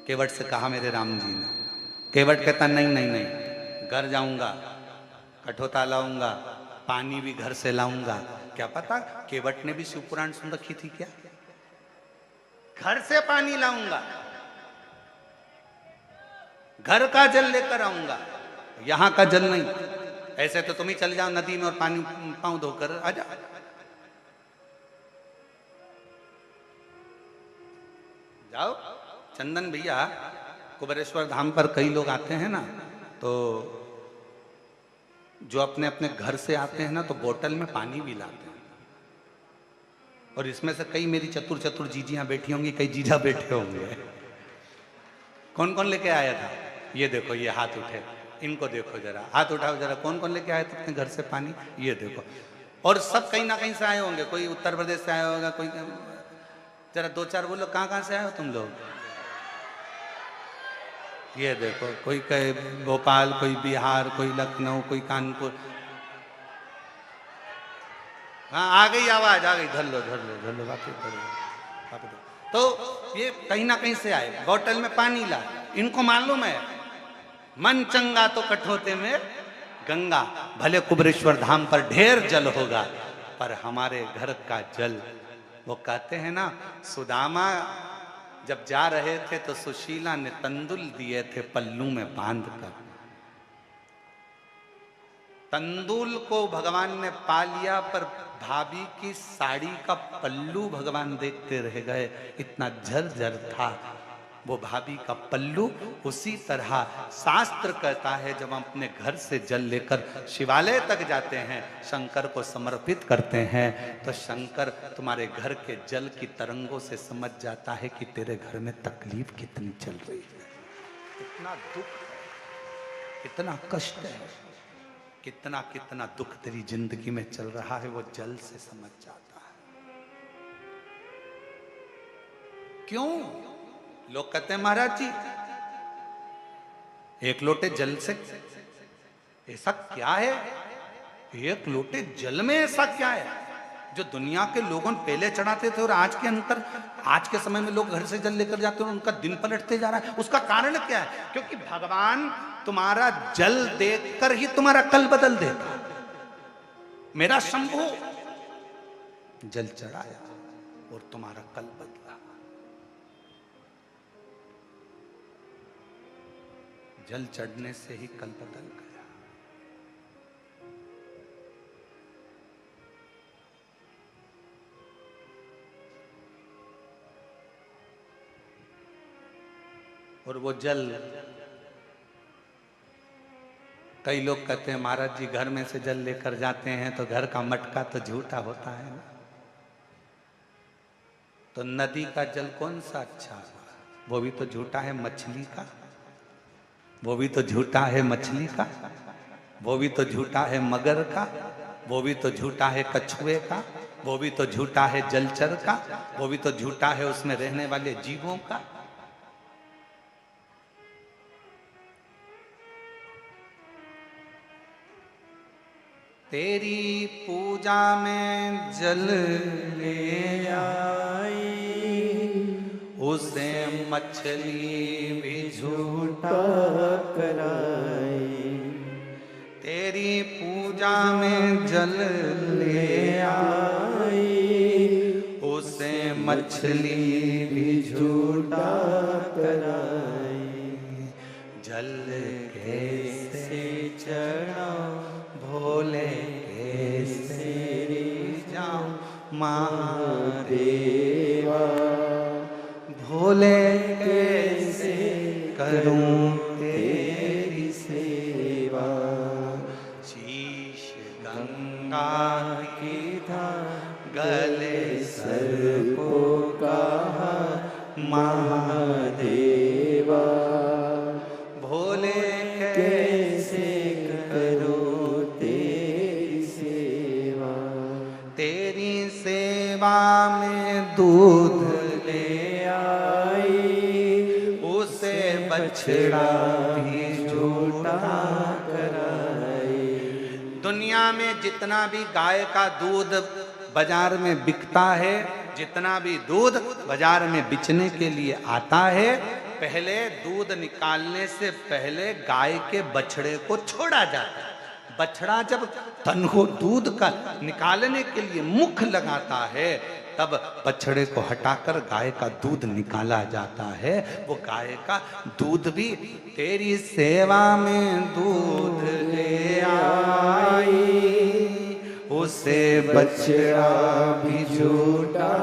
केवट से कहा मेरे राम जी ने। केवट कहता नहीं नहीं नहीं, घर जाऊंगा, कठोता लाऊंगा, पानी भी घर से लाऊंगा। क्या पता केवट ने भी शिवपुराण सुन रखी थी क्या? घर से पानी लाऊंगा, घर का जल लेकर आऊंगा, यहां का जल नहीं। ऐसे तो तुम ही चल जाओ नदी में और पानी पांव धोकर आ जाओ। जाओ चंदन भैया, कुबेरेश्वर धाम पर कई लोग आते हैं ना, तो जो अपने अपने घर से आते हैं ना, तो बोतल में पानी भी लाते हैं। और इसमें से कई मेरी चतुर चतुर जीजियां बैठी होंगी, कई जीजा बैठे होंगे। कौन कौन लेके आया था? ये देखो, ये हाथ उठे, इनको देखो जरा, हाथ उठाओ जरा, कौन कौन लेके आए थे अपने घर से पानी? ये देखो। और सब कहीं ना कहीं से आए होंगे, कोई उत्तर प्रदेश से आया होगा, कोई, जरा दो चार बोलो कहाँ कहाँ से आए हो तुम लोग? ये देखो, कोई कहे भोपाल, कोई बिहार, कोई लखनऊ, कोई कानपुर। हाँ आ गई आवाज, आ गई, धर लो धर लो धर लो, वापस धर लो। तो ये कहीं ना कहीं से आए, बोतल में पानी ला। इनको मालूम है मन चंगा तो कठोते में गंगा। भले कुबेरेश्वर धाम पर ढेर जल होगा, पर हमारे घर का जल, वो कहते हैं ना, सुदामा जब जा रहे थे तो सुशीला ने तंदुल दिए थे पल्लू में बांध कर। तंदुल को भगवान ने पा लिया, पर भाभी की साड़ी का पल्लू भगवान देखते रह गए, इतना झरझर था वो भाभी का पल्लू। उसी तरह शास्त्र कहता है, जब हम अपने घर से जल लेकर शिवालय तक जाते हैं, शंकर को समर्पित करते हैं, तो शंकर तुम्हारे घर के जल की तरंगों से समझ जाता है कि तेरे घर में तकलीफ कितनी चल रही है, कितना दुख है, कितना कष्ट है, कितना कितना दुख तेरी जिंदगी में चल रहा है, वो जल से समझ जाता है। क्यों? लोग कहते हैं महाराज जी एक लोटे जल से ऐसा क्या है, एक लोटे जल में ऐसा क्या है जो दुनिया के लोगों पहले चढ़ाते थे और आज के अंतर, आज के समय में लोग घर से जल लेकर जाते हैं और उनका दिन पलटते जा रहा है? उसका कारण क्या है? क्योंकि भगवान तुम्हारा जल देखकर ही तुम्हारा कल बदल देता। मेरा शंभू जल चढ़ाया और तुम्हारा कल बदला। जल चढ़ने से ही कल बदल गया। और वो जल, कई लोग कहते हैं महाराज जी घर में से जल लेकर जाते हैं तो घर का मटका तो झूठा होता है ना, तो नदी का जल कौन सा अच्छा? वो भी तो झूठा है मछली का, वो भी तो झूठा है मछली का, वो भी तो झूठा है मगर का, वो भी तो झूठा है कछुए का, वो भी तो झूठा है जलचर का, वो भी तो झूठा है उसमें रहने वाले जीवों का। तेरी पूजा में जल ले आई, उसे मछली भी झूठा कराई। तेरी पूजा में जल ले आई, उसे मछली भी झूठा कराई। जल कैसे चढ़ाऊं भोले कैसे जाऊं महादेवा, भोले कैसे करूं तेरी सेवा। शीश गंगा की था गले सर को कहा महादेवा, भोले कैसे करूं तेरी सेवा। तेरी सेवा में दूध ले आई, उसे बछड़ा भी झूठा कराई। दुनिया में जितना भी गाय का दूध बाजार में बिकता है, जितना भी दूध बाजार में बेचने के लिए आता है, पहले, दूध निकालने से पहले गाय के बछड़े को छोड़ा जाता है। बछड़ा जब तन को दूध का निकालने के लिए मुख लगाता है, तब बछड़े को हटाकर गाय का दूध निकाला जाता है। वो गाय का दूध भी तेरी सेवा में दूध ले आई, उसे बछड़ा भी झूठा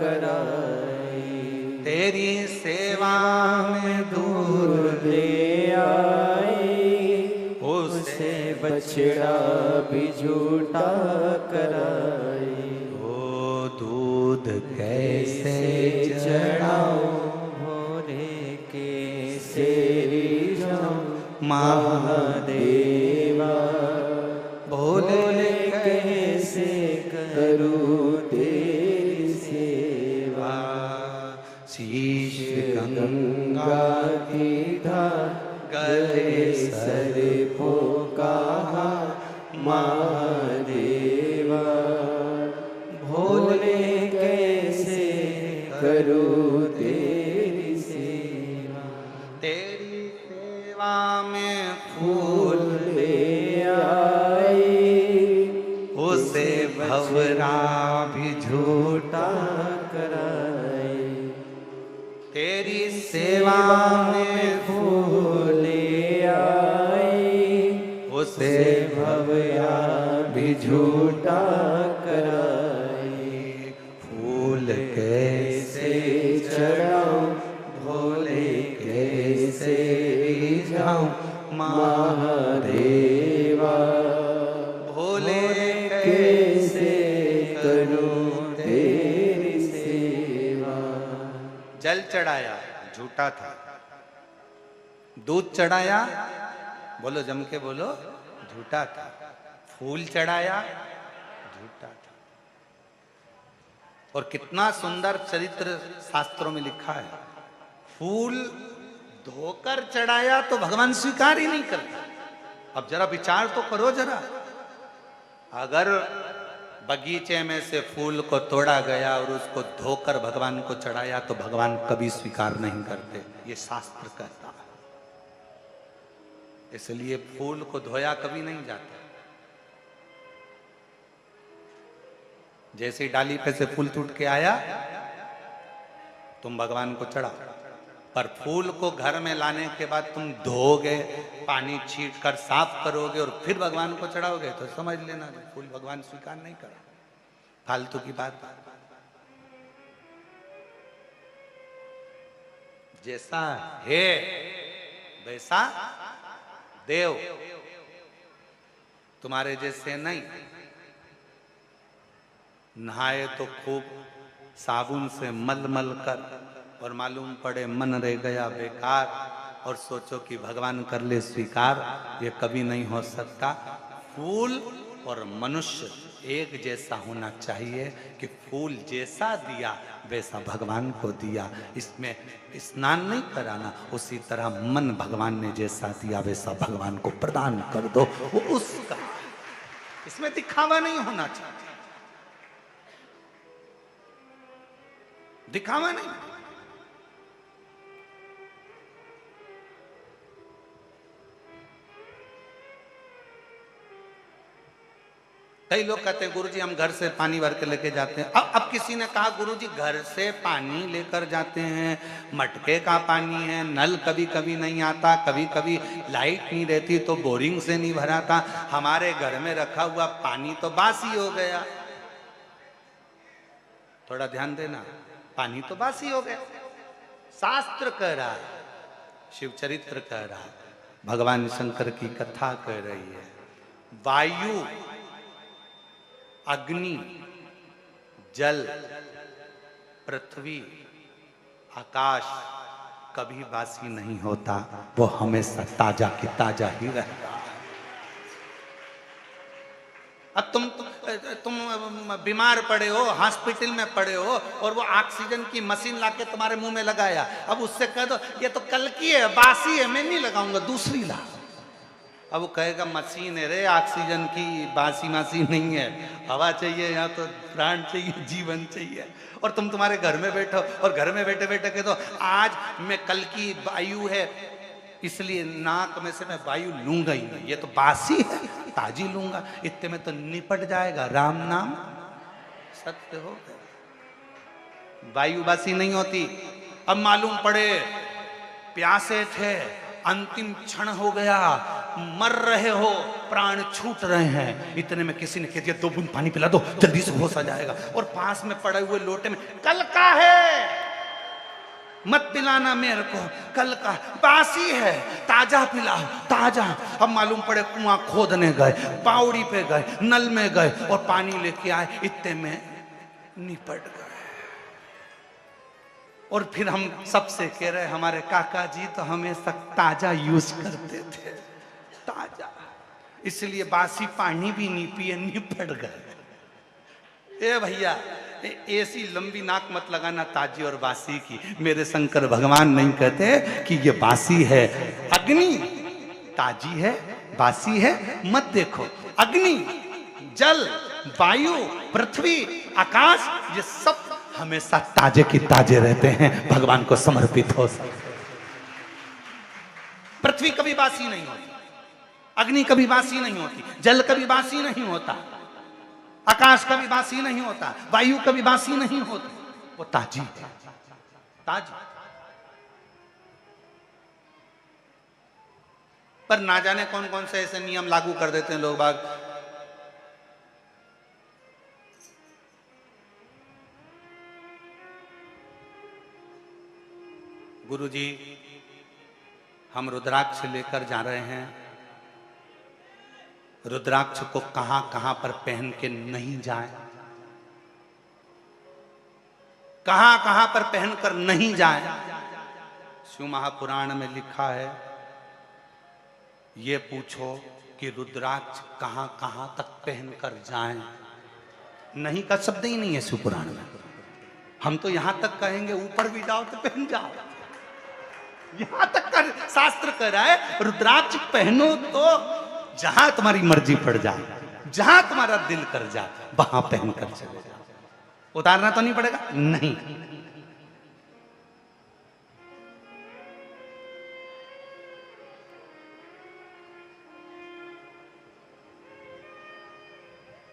कराई। तेरी सेवा में दूध ले आई, उसे बछड़ा भी झूठा कराई। ओ दूध कैसे चढ़ाओ भोरे कैसे जाऊं महादेवा, भोले कैसे करूं तेरी सेवा। शीश गंगा की धार गले सर्पों का हार महादेवा, भोले कैसे करूं तेरी सेवा। तेरी सेवा में फूल ले आई, उसे भवरा भी झूठा कराई। तेरी सेवा में फूल ले आई, उसे भवया भी झूठा कराई। फूल कैसे चढ़ाऊं भोले कैसे जाऊं महादेवा, भोले कैसे करूं तेरी सेवा। जल चढ़ाया झूठा था, दूध चढ़ाया, बोलो जम के बोलो, झूठा था। फूल चढ़ाया, झूठा था। और कितना सुंदर चरित्र शास्त्रों में लिखा है। फूल धोकर चढ़ाया तो भगवान स्वीकार ही नहीं करता। अब जरा विचार तो करो जरा, अगर बगीचे में से फूल को तोड़ा गया और उसको धोकर भगवान को चढ़ाया तो भगवान कभी स्वीकार नहीं करते, ये शास्त्र कहता है। इसलिए फूल को धोया कभी नहीं जाता। जैसे डाली पे से फूल टूट के आया, तुम भगवान को चढ़ाओ, पर फूल को घर में लाने के बाद तुम धोगे, पानी छीट कर साफ करोगे और फिर भगवान को चढ़ाओगे, तो समझ लेना फूल भगवान स्वीकार नहीं कर। फालतू की बात। जैसा है वैसा देव, तुम्हारे जैसे नहीं। नहाए तो खूब साबुन से मल मल कर और मालूम पड़े मन रह गया बेकार, और सोचो कि भगवान कर ले स्वीकार, ये कभी नहीं हो सकता। फूल और मनुष्य एक जैसा होना चाहिए कि फूल जैसा दिया वैसा भगवान को दिया। इसमें स्नान नहीं कराना, उसी तरह मन भगवान ने जैसा दिया वैसा भगवान को प्रदान कर दो, वो उसका। इसमें दिखावा नहीं होना चाहिए, दिखावा नहीं। कई लोग कहते हैं गुरुजी हम घर से पानी भर के लेके जाते हैं। अब किसी ने कहा गुरुजी घर से पानी लेकर जाते हैं, मटके का पानी है, नल कभी कभी नहीं आता, कभी कभी लाइट नहीं रहती तो बोरिंग से नहीं भराता, हमारे घर में रखा हुआ पानी तो बासी हो गया। थोड़ा ध्यान देना, पानी तो बासी हो गया। शास्त्र कह रहा है, शिव चरित्र कह रहा है, भगवान शंकर की कथा कह रही है। वायु, अग्नि, जल, पृथ्वी, आकाश कभी बासी नहीं होता, वो हमेशा ताजा की ताजा ही रहता। अब तुम बीमार पड़े हो, हॉस्पिटल में पड़े हो और वो ऑक्सीजन की मशीन लाके तुम्हारे मुंह में लगाया, अब उससे कह दो ये तो कल की है, बासी है, मैं नहीं लगाऊंगा, दूसरी ला। अब वो कहेगा मशीन है रे ऑक्सीजन की, बासी मासी नहीं है, हवा चाहिए यहाँ तो, प्राण चाहिए, जीवन चाहिए। और तुम तुम्हारे घर में बैठो और घर में बैठे बैठे कह दो आज मैं कल की वायु है इसलिए नाक में से मैं वायु लूंगा ही नहीं, ये तो बासी है, ताजी लूंगा, इतने में तो निपट जाएगा, राम नाम सत्य हो गया। वायु बासी नहीं होती। अब मालूम पड़े प्यासे थे, अंतिम क्षण हो गया, मर रहे हो, प्राण छूट रहे हैं, इतने में किसी ने कह दिया 2 बूंद पानी पिला दो, जल्दी से होश आ जाएगा। और पास में पड़े हुए लोटे में कल का है, मत पिलाना मेरे को, कल का बासी है, ताजा पिलाओ ताजा। अब मालूम पड़े कुआं खोदने गए, बावड़ी पे गए, नल में गए और पानी लेके आए, इतने में निपट गए। और फिर हम सबसे कह रहे हमारे काका जी तो हमेशा ताजा यूज करते थे, ताजा, इसलिए बासी पानी भी नहीं पिए, निपट गए। ए भैया ऐसी लंबी नाक मत लगाना ताजी और बासी की। मेरे शंकर भगवान नहीं कहते कि ये बासी है, अग्नि ताजी है बासी है मत देखो। अग्नि, जल, वायु, पृथ्वी, आकाश, ये सब हमेशा ताजे की ताजे रहते हैं, भगवान को समर्पित हो सकते। पृथ्वी कभी बासी नहीं होती, अग्नि कभी बासी नहीं होती, जल कभी बासी नहीं होता, आकाश कभी बासी नहीं होता, वायु कभी बासी नहीं होती, वो ताजी है, ताजी। पर ना जाने कौन कौन से ऐसे नियम लागू कर देते हैं लोग बाग। गुरुजी हम रुद्राक्ष लेकर जा रहे हैं, रुद्राक्ष को कहां कहां पर पहन के नहीं जाए, कहां कहां पर पहनकर नहीं जाए। शिव महापुराण में लिखा है, ये पूछो कि रुद्राक्ष कहां कहां तक पहनकर जाएं। नहीं का शब्द ही नहीं है शिव पुराण में। हम तो यहां तक कहेंगे ऊपर भी जाओ तो पहन जाओ, यहां तक कर शास्त्र कह रहा है रुद्राक्ष पहनो तो जहां तुम्हारी मर्जी पड़ जाए, जहां तुम्हारा दिल कर जाए वहां पहनकर चले जाओ। उतारना तो नहीं पड़ेगा, नहीं।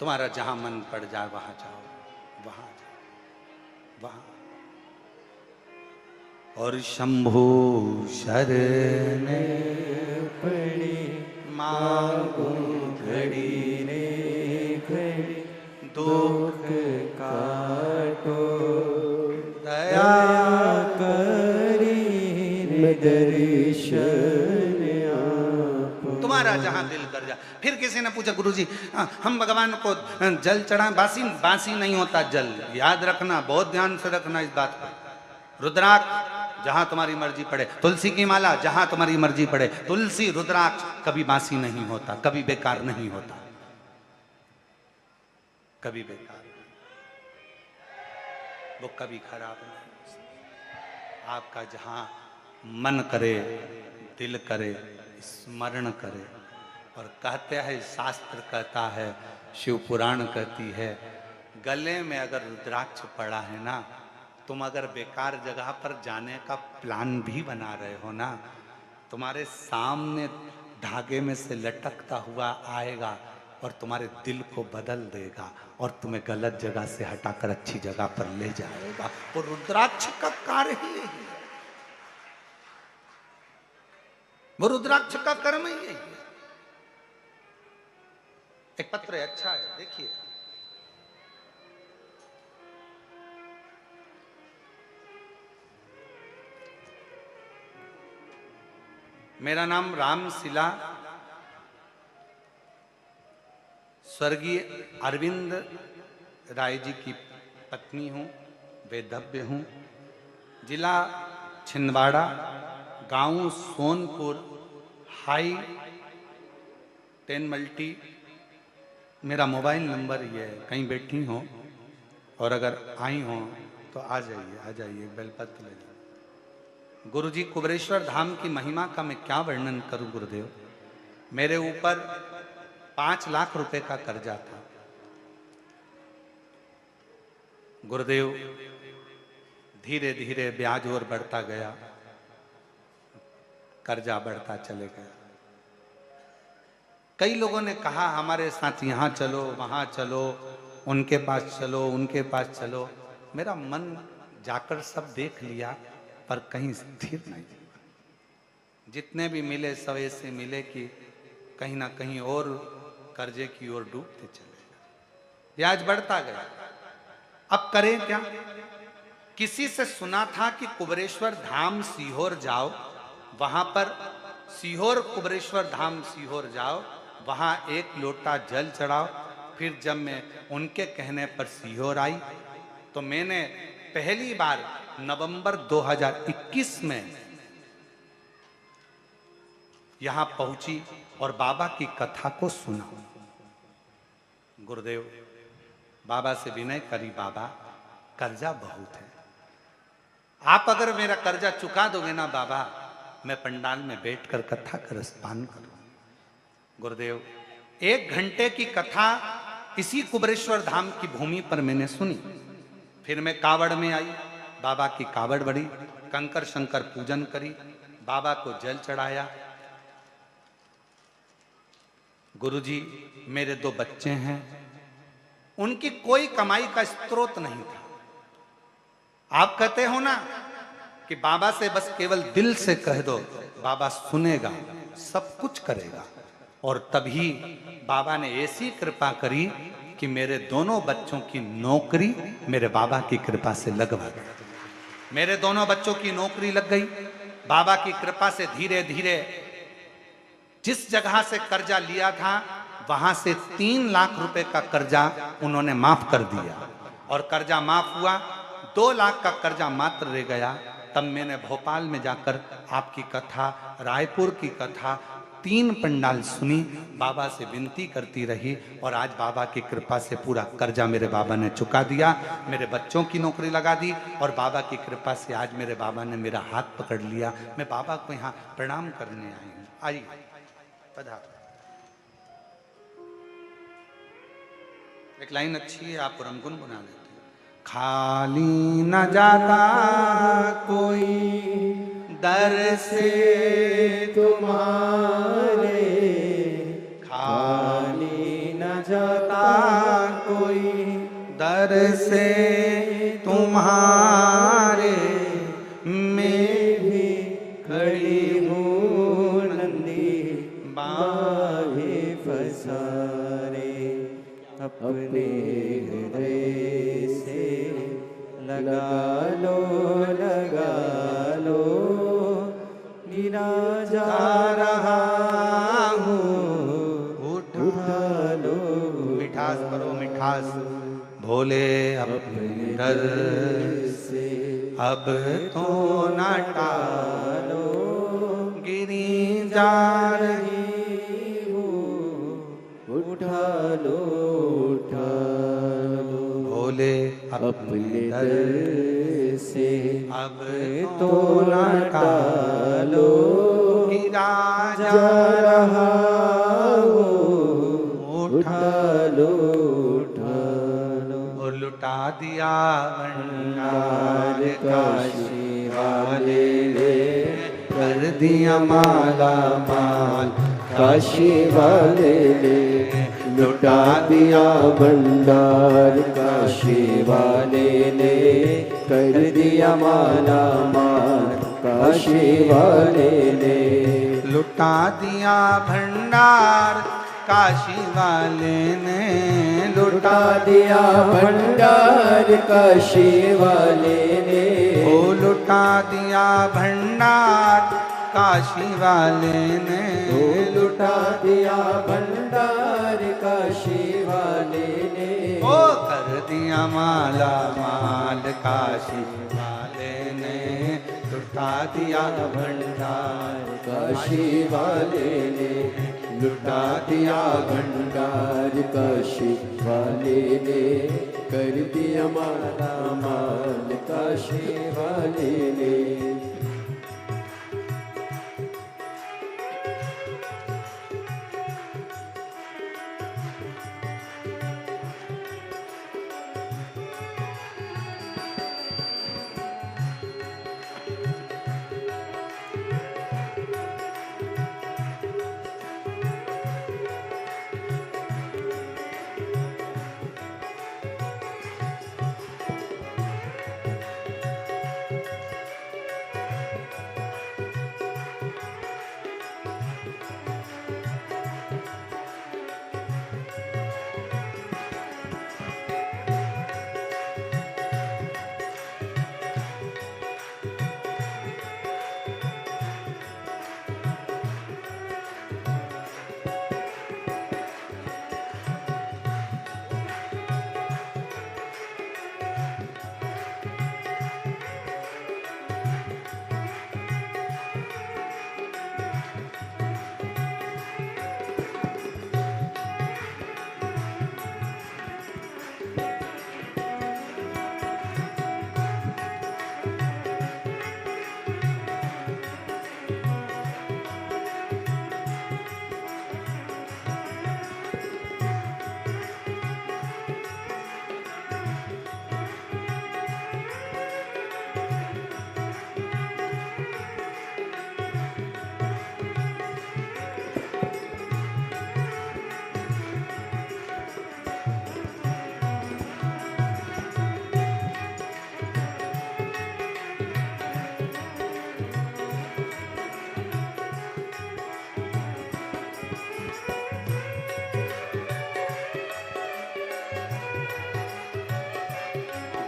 तुम्हारा जहां मन पड़ जाए वहां जाओ, वहां जाओ, वहां। और शंभु शरण पड़ी मांगू घड़ी रे घड़ी, दुख काटो दया करी दर्शन आपो। तुम्हारा जहां दिल कर जा। फिर किसी ने पूछा गुरुजी हम भगवान को जल चढ़ाएं, बासी बासी नहीं होता जल, याद रखना, बहुत ध्यान से रखना इस बात को। रुद्राक्ष जहां तुम्हारी मर्जी पड़े, तुलसी की माला जहां तुम्हारी मर्जी पड़े, तुलसी रुद्राक्ष कभी बासी नहीं होता, कभी बेकार नहीं होता, कभी बेकार नहीं, वो कभी खराब नहीं हो सकता। आपका जहां मन करे, दिल करे, स्मरण करे। और कहते हैं शास्त्र कहता है, शिव पुराण कहती है, गले में अगर रुद्राक्ष पड़ा है ना, तुम अगर बेकार जगह पर जाने का प्लान भी बना रहे हो ना, तुम्हारे सामने धागे में से लटकता हुआ आएगा और तुम्हारे दिल को बदल देगा और तुम्हें गलत जगह से हटाकर अच्छी जगह पर ले जाएगा। वो रुद्राक्ष का कार्य ही यही है, वो रुद्राक्ष का कर्म ही यही है। एक पत्र है, अच्छा है, देखिए। मेरा नाम रामशिला, स्वर्गीय अरविंद राय जी की पत्नी हूँ, वेदव्य हूँ, जिला छिंदवाड़ा, गांव सोनपुर, हाई 10 मल्टी। मेरा मोबाइल नंबर ये है, कहीं बैठी हो और अगर आई हो तो आ जाइए, बेलपत्र ले जाइए। गुरुजी कुबरेश्वर धाम की महिमा का मैं क्या वर्णन करूं गुरुदेव। मेरे ऊपर 5 लाख रुपए का कर्जा था। गुरुदेव धीरे धीरे ब्याज और बढ़ता गया, कर्जा बढ़ता चले गया। कई लोगों ने कहा हमारे साथ यहाँ चलो, वहाँ चलो, उनके पास चलो, उनके पास चलो। मेरा मन जाकर सब देख लिया पर कहीं स्थिर नहीं। जितने भी मिले सब ऐसे मिले कि कहीं ना कहीं और कर्जे की ओर डूबते चले गए, ब्याज बढ़ता गया। अब करें क्या? किसी से सुना था कि कुबेरेश्वर धाम सीहोर जाओ, वहां पर सीहोर कुबेरेश्वर धाम सीहोर जाओ, वहां 1 लोटा जल चढ़ाओ। फिर जब मैं उनके कहने पर सीहोर आई तो मैंने पहली बार नवंबर 2021 में यहां पहुंची और बाबा की कथा को सुना। गुरुदेव बाबा से विनय करी, बाबा कर्जा बहुत है, आप अगर मेरा कर्जा चुका दोगे ना बाबा, मैं पंडाल में बैठकर कथा का रसपान करूं। गुरुदेव 1 घंटे की कथा इसी कुबेरेश्वर धाम की भूमि पर मैंने सुनी। फिर मैं कावड़ में आई, बाबा की कावड़ बढ़ी, कंकर शंकर पूजन करी, बाबा को जल चढ़ाया। गुरुजी मेरे 2 बच्चे हैं, उनकी कोई कमाई का स्रोत नहीं था। आप कहते हो ना कि बाबा से बस केवल दिल से कह दो, बाबा सुनेगा, सब कुछ करेगा। और तभी बाबा ने ऐसी कृपा करी कि मेरे दोनों बच्चों की नौकरी मेरे बाबा की कृपा से लगवा दी। मेरे दोनों बच्चों की नौकरी लग गई। बाबा की कृपा से धीरे धीरे जिस जगह से कर्जा लिया था वहां से 3 लाख रुपए का कर्जा उन्होंने माफ कर दिया। और कर्जा माफ हुआ, 2 लाख का कर्जा मात्र रह गया। तब मैंने भोपाल में जाकर आपकी कथा, रायपुर की कथा, 3 पंडाल सुनी, बाबा से विनती करती रही और आज बाबा की कृपा से पूरा कर्जा मेरे बाबा ने चुका दिया। मेरे बच्चों की नौकरी लगा दी और बाबा की कृपा से आज मेरे बाबा ने मेरा हाथ पकड़ लिया। मैं बाबा को यहाँ प्रणाम करने आई हूँ। आइए पधार। एक लाइन अच्छी है, आप हम गुनगुना लेते हैं। खाली न जाता कोई दर से तुम्हारे, खाली न जाता कोई दर से तुम्हारे, मैं भी खड़ी हूँ नंदी बाहे फसारे। अपने हृदय से लगा लो, गिरा जा रहा हूँ, उठा लो। मिठास करो मिठास, भोले अपने दर से अब तो न टालो, गिरी जा रही हूँ, उठा लो। भोले अपने दर से अब तो न टालो, गिरा जा रहा हूँ, उठा लो। और लुटा दिया भंडार काशी वाले ने कर दिया माला माल, काशी वाले ने लुटा दिया भंडार, काशी वाले ने कर दिया माला माल, काशी वाले ने लुटा दिया भंडार, काशी वाले ने लुटा दिया भंडार, काशी वाले ने ओ लुटा दिया भंडार, काशी वाले ने लुटा दिया भंडार, काशी वाले ने ओ कर दिया माला माल, काशी वाले ने लुटा दिया भंडार, काशी वाले ने लुटा दिया भंडार, काशी वाले ने कर दिया माला माल, काशी वाले ने।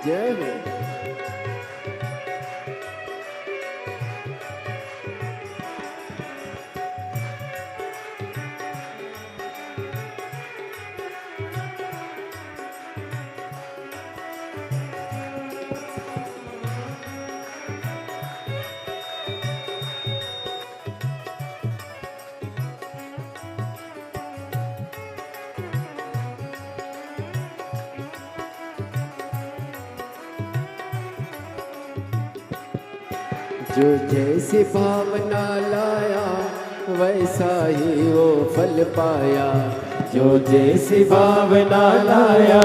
जय हो। जो जैसी भावना लाया वैसा ही वो फल पाया। जो जैसी भावना लाया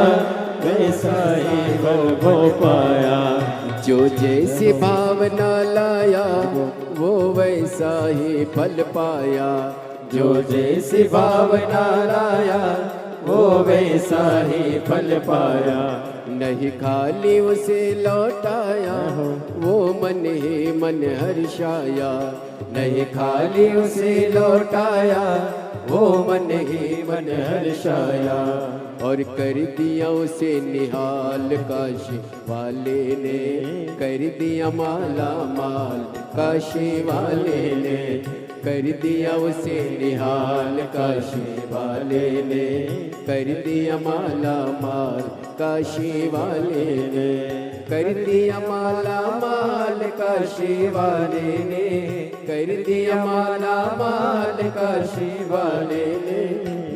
वैसा ही फल वो पाया। जो जैसी भावना लाया वो वैसा ही फल पाया। जो जैसी भावना लाया वो वैसा ही फल पाया। नहीं खाली उसे लौटाया वो मन ही मन हर्षाया। नहीं खाली उसे लौटाया वो मन ही मन हर्षाया। और कर दिया उसे निहाल काशी वाले ने, कर दिया माला माल काशी वाले ने। कर दिया उसे निहाल काशी वाले ने, कर दिया माला माल काशी वाले ने। कर दिया माला माल काशी वाले ने, कर दिया माला माल काशी वाले ने।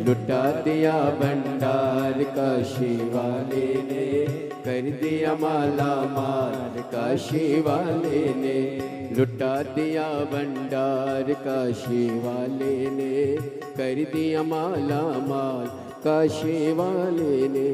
लुटा दिया भंडार काशी वाले ने, कर दिया माला माल काशी वाले ने। लुटा दिया भंडार काशी वाले ने, कर दिया माला माल काशी वाले ने।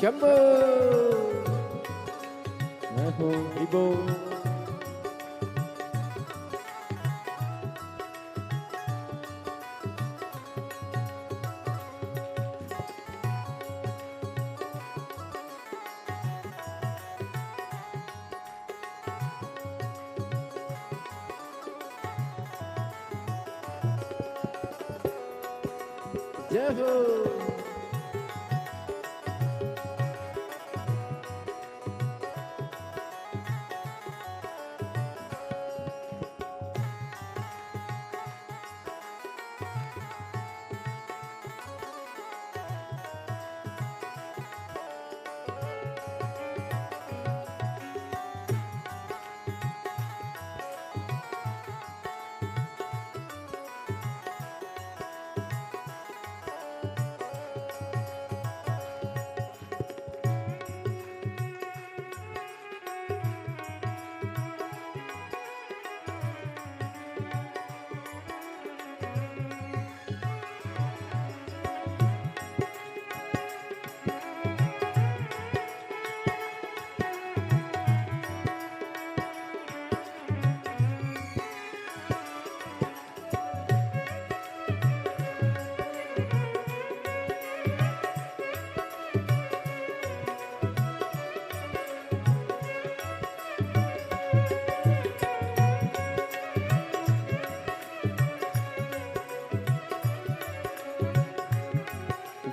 शंभो मैं हूँ विभो। जय हो।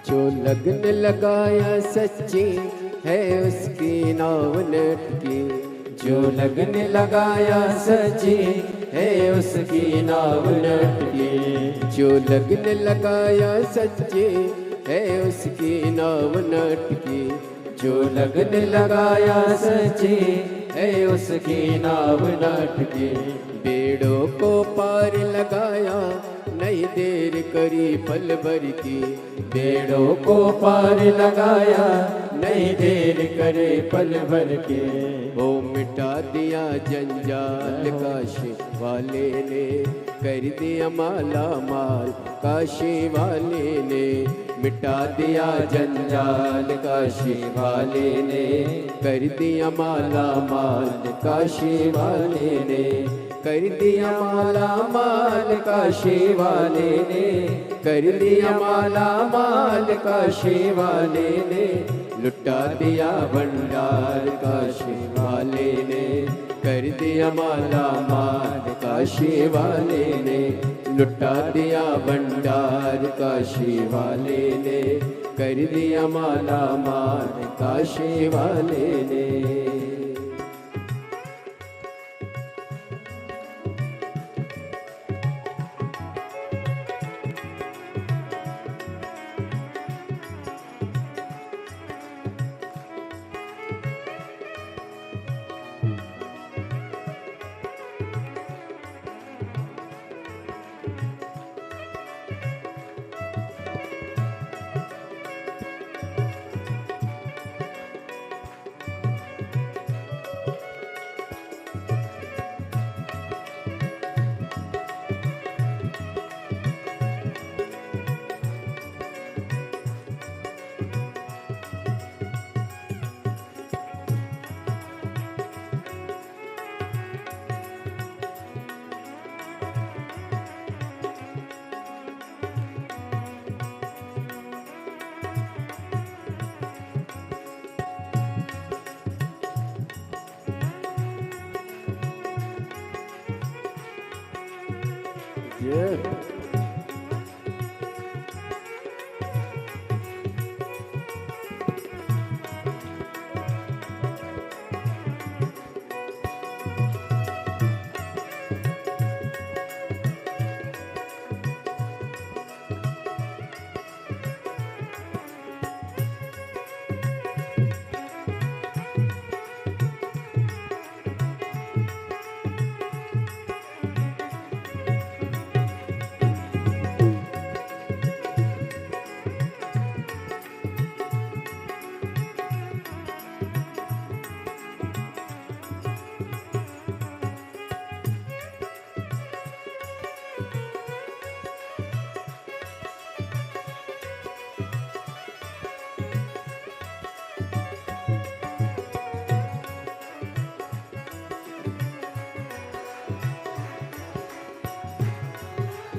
जो लगन लगाया सच्ची है उसकी नाव नटकी। जो लगन लगाया सच्ची है उसकी नाव लटकी। जो लगन लगाया सच्ची है उसकी नाव नटकी। जो लगन लगाया सच्ची है उसकी नाव लटकी। बेड़ों को पार लगाया नहीं देर करी पल भर की। बेड़ों को पार लगाया नहीं देर करे पल भर के। ओ मिटा दिया जंजाल काशी वाले ने, कर दिया माला माल काशी वाले ने। मिटा दिया जंजाल काशी वाले ने, कर दिया माला माल काशी वाले ने। कर दिया माला माल काशी वाले ने। कर दिया माला माल काशी वाले ने। लुटा दिया भंडार काशी वाले ने, कर दिया माला माल काशी वाले ने, लुटा दिया भंडार काशी वाले ने, कर दिया माला माल काशी वाले ने।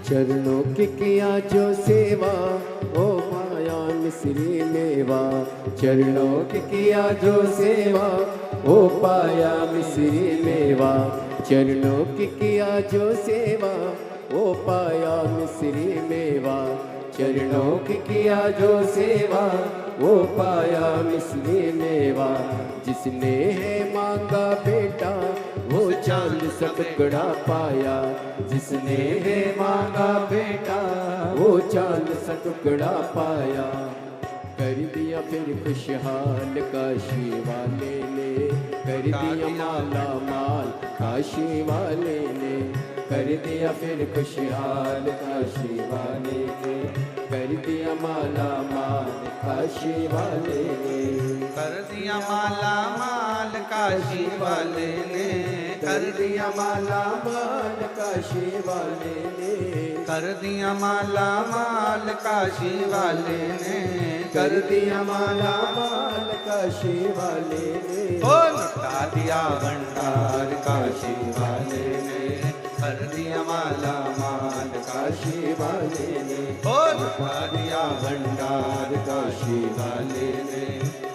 चरणों की किया जो सेवा ओ माया मिश्री मेवा, चरणों की किया जो सेवा ओ पाया मिश्री मेवा, चरणों की किया जो सेवा ओ पाया मिश्री मेवा, चरणों की किया जो सेवा वो पाया मिश्री मेवा। जिसने है मांगा बेटा वो चांद सा टुकड़ा पाया, जिसने है मांगा बेटा वो चांद सा टुकड़ा पाया। कर दिया फिर खुशहाल काशी वाले ने, कर दिया माला माल काशी वाले ने, कर दिया फिर खुशहाल काशी वाले ने, कर दिया माला माल काशी वाले ने, कर दिया माला माल काशी वाले ने, कर दिया माला माल काशी वाले ने, कर दिया माला माल काशी वाले ने, कर दिया माला माल काशी वाले ने, ओ लुटा दिया भंडार काशी वाले ने, कर दिया माला माल काशी वाले ने, ओ लुटा दिया भंडार काशी वाले ने,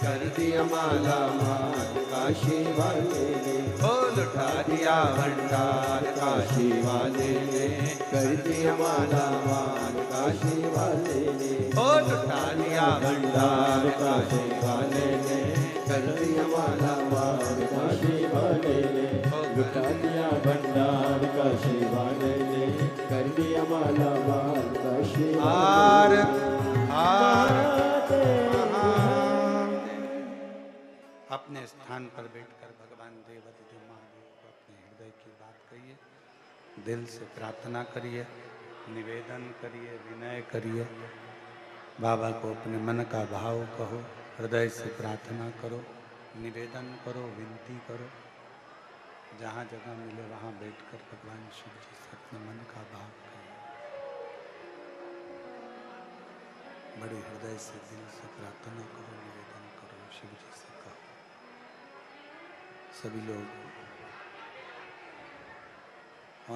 कर दिया माला माल काशी वाले ने, ओ लुटा दिया भंडार काशी वाले ने, कर दिया माला माल काशी वाले ने, ओ लुटा दिया भंडार काशी वाले ने, कर दिया माला माल काशी वाले ने, लुटा दिया भंडार काशी वाले ने, कर दिया माला माल काशी हार हार अपने स्थान पर बैठकर भगवान देवाधिदेव महादेव को अपने हृदय की बात कहिए, दिल से प्रार्थना करिए, निवेदन करिए, विनय करिए, बाबा को अपने मन का भाव कहो, हृदय से प्रार्थना करो, निवेदन करो, विनती करो। जहाँ जगह मिले वहाँ बैठकर भगवान शिव जी से अपने मन का भाव कहिए, बड़े हृदय से दिल से प्रार्थना करो, निवेदन करो, शिव जी से कहो। सभी लोग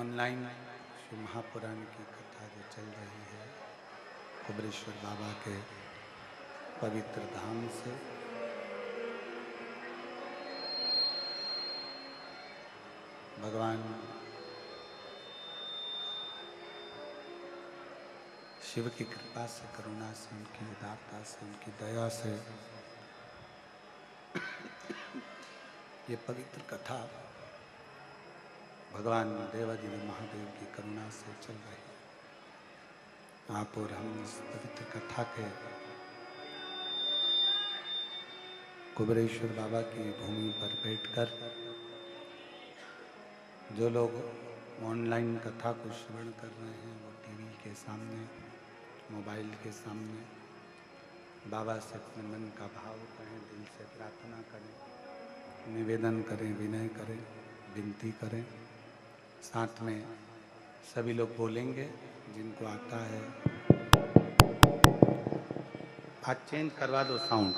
ऑनलाइन शिव महापुराण की कथा जो चल रही है कुबरेश्वर बाबा के पवित्र धाम से, भगवान शिव की कृपा से, करुणा से, उनकी उदारता से, उनकी दया से ये पवित्र कथा भगवान देवाधिदेव महादेव की करुणा से चल रही है। आप और हम इस पवित्र कथा के कुबेरेश्वर बाबा की भूमि पर बैठकर जो लोग ऑनलाइन कथा को श्रवण कर रहे हैं वो टीवी के सामने, मोबाइल के सामने बाबा से अपने मन का भाव करें, दिल से प्रार्थना करें, निवेदन करें, विनय करें, विनती करें। साथ में सभी लोग बोलेंगे जिनको आता है। आज चेंज करवा दो साउंड,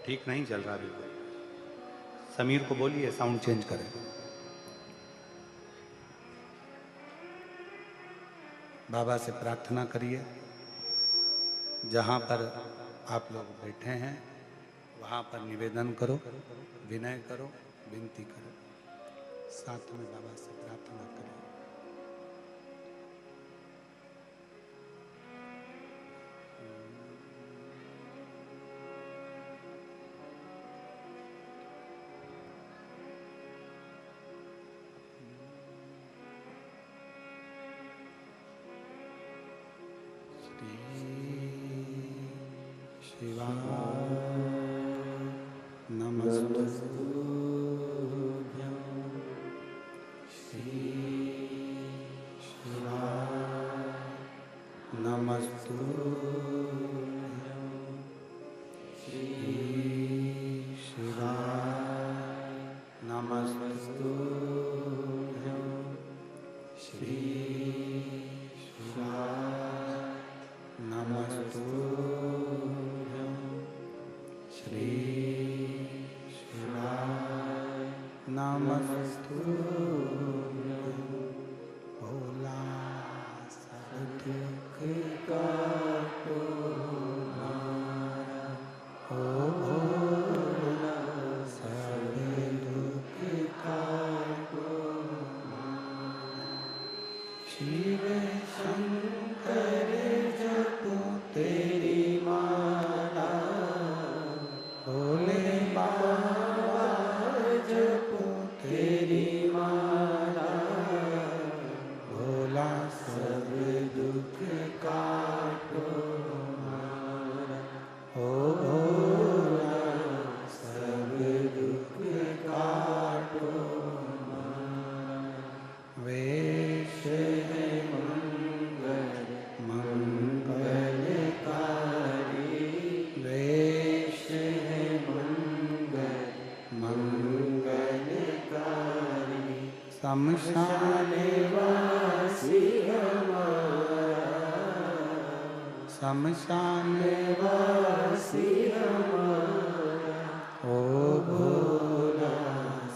ठीक नहीं चल रहा बिल्कुल। समीर को बोलिए साउंड चेंज करें। बाबा से प्रार्थना करिए। जहाँ पर आप लोग बैठे हैं वहाँ पर निवेदन करो, विनय करो, विनती करो। साथ में बाबा से प्रार्थना करें। शिवाय नमस्तुभ्यं। श्री शिवाय नमस्तुभ्यं। श्री शिवाय नमस्तुभ्यं। श्री शिवाय नमस्तुभ्यं। श्री शिवाय नमस्तुभ्यं। भोला सब दुख काटो हमारा, ओ भोला सब दुख काटो हमारा। शिव शंकर जपो तेरी माला, भोले बाबा जपो तेरी माला। भोला सब दुख काटो हमारा, ओ भोला सब दुख काटो हमारा। वेश है मंगलकारी, वेश है मंगलकारी। शमशान वासी हमारा, शमशान वासी हमारा। ओ भोला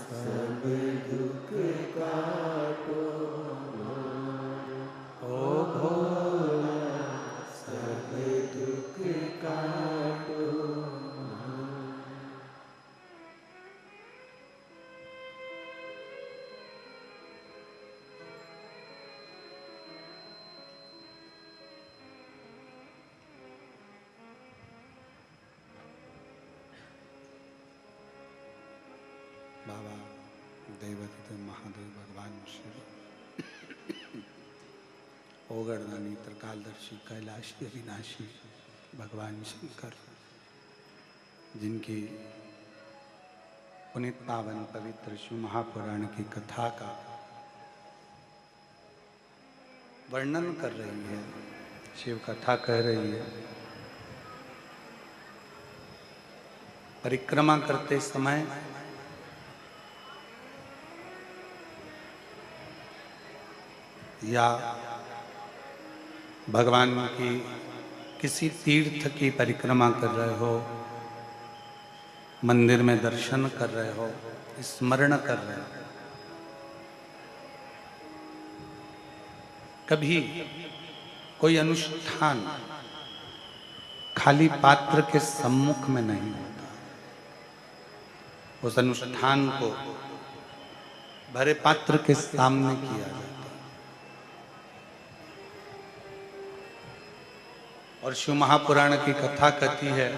सब दुख काटो हमारा, ओ भोला सब दुख काटो हमारा। बाबा देवाधिदेव महादेव भगवान शिव, ओगरदानी, त्रिकालदर्शी, कैलाशी, अविनाशी भगवान शंकर, जिनकी पुनित पावन पवित्र शिव महापुराण की कथा का वर्णन कर रही है, शिव कथा कह रही है। परिक्रमा करते समय या भगवान की किसी तीर्थ की परिक्रमा कर रहे हो, मंदिर में दर्शन कर रहे हो, स्मरण कर रहे हो, कभी कोई अनुष्ठान खाली पात्र के सम्मुख में नहीं होता। उस अनुष्ठान को भरे पात्र के सामने किया जाता है। और शिव महापुराण की कथा कहती है,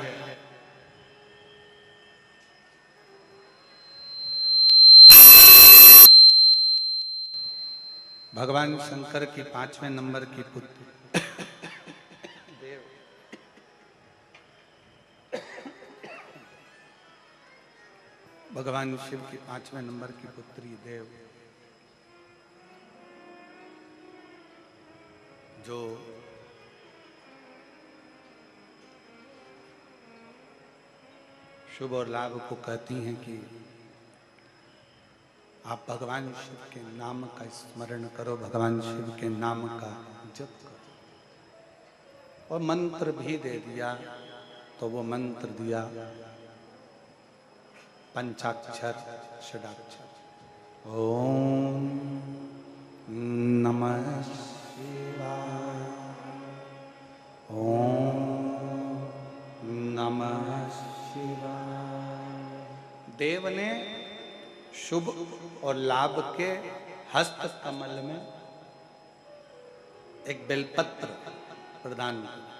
भगवान शंकर की 5वें नंबर की पुत्री देव, भगवान शिव की 5वें नंबर की पुत्री देव, जो शुभ और लाभ को कहती हैं कि आप भगवान शिव के नाम का स्मरण करो, भगवान शिव के नाम का जप करो। और मंत्र भी दे दिया, तो वो मंत्र दिया पंचाक्षर षडाक्षर। ओम नमः शिवाय, ओम नमः शिवाय। देव ने शुभ और लाभ के हस्त कमल में एक बेलपत्र प्रदान किया।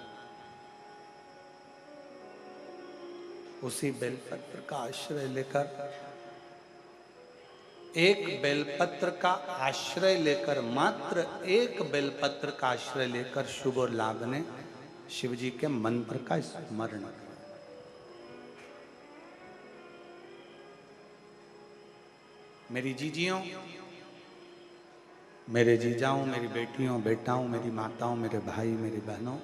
उसी बेलपत्र का आश्रय लेकर, एक बेलपत्र का आश्रय लेकर, मात्र एक बेलपत्र का आश्रय लेकर शुभ और लाभ ने शिव जी के मंत्र का स्मरण किया। मेरी जीजियों, मेरे जीजाओं, मेरी बेटियों, बेटाओं, मेरी माताओं, मेरे भाई, मेरी बहनों,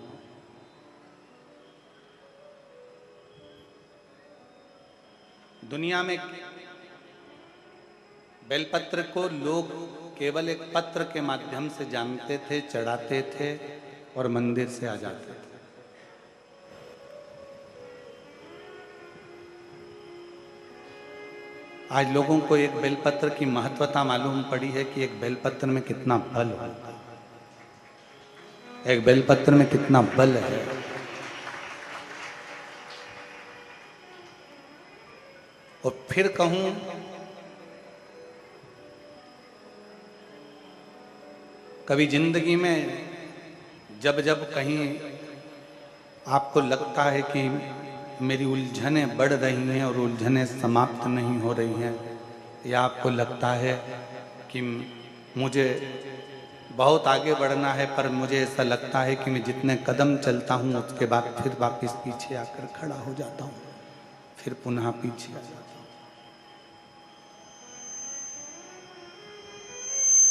दुनिया में बेलपत्र को लोग केवल एक पत्र के माध्यम से जानते थे, चढ़ाते थे और मंदिर से आ जाते थे। आज लोगों को एक बेलपत्र की महत्वता मालूम पड़ी है कि एक बेलपत्र में कितना बल होता है, एक बेलपत्र में कितना बल है। और फिर कहूं, कभी जिंदगी में जब जब कहीं आपको लगता है कि मेरी उलझनें बढ़ रही हैं और उलझनें समाप्त नहीं हो रही हैं, या आपको लगता है कि मुझे बहुत आगे बढ़ना है पर मुझे ऐसा लगता है कि मैं जितने कदम चलता हूं उसके बाद फिर वापस पीछे आकर खड़ा हो जाता हूं, फिर पुनः पीछे आ जाता हूं,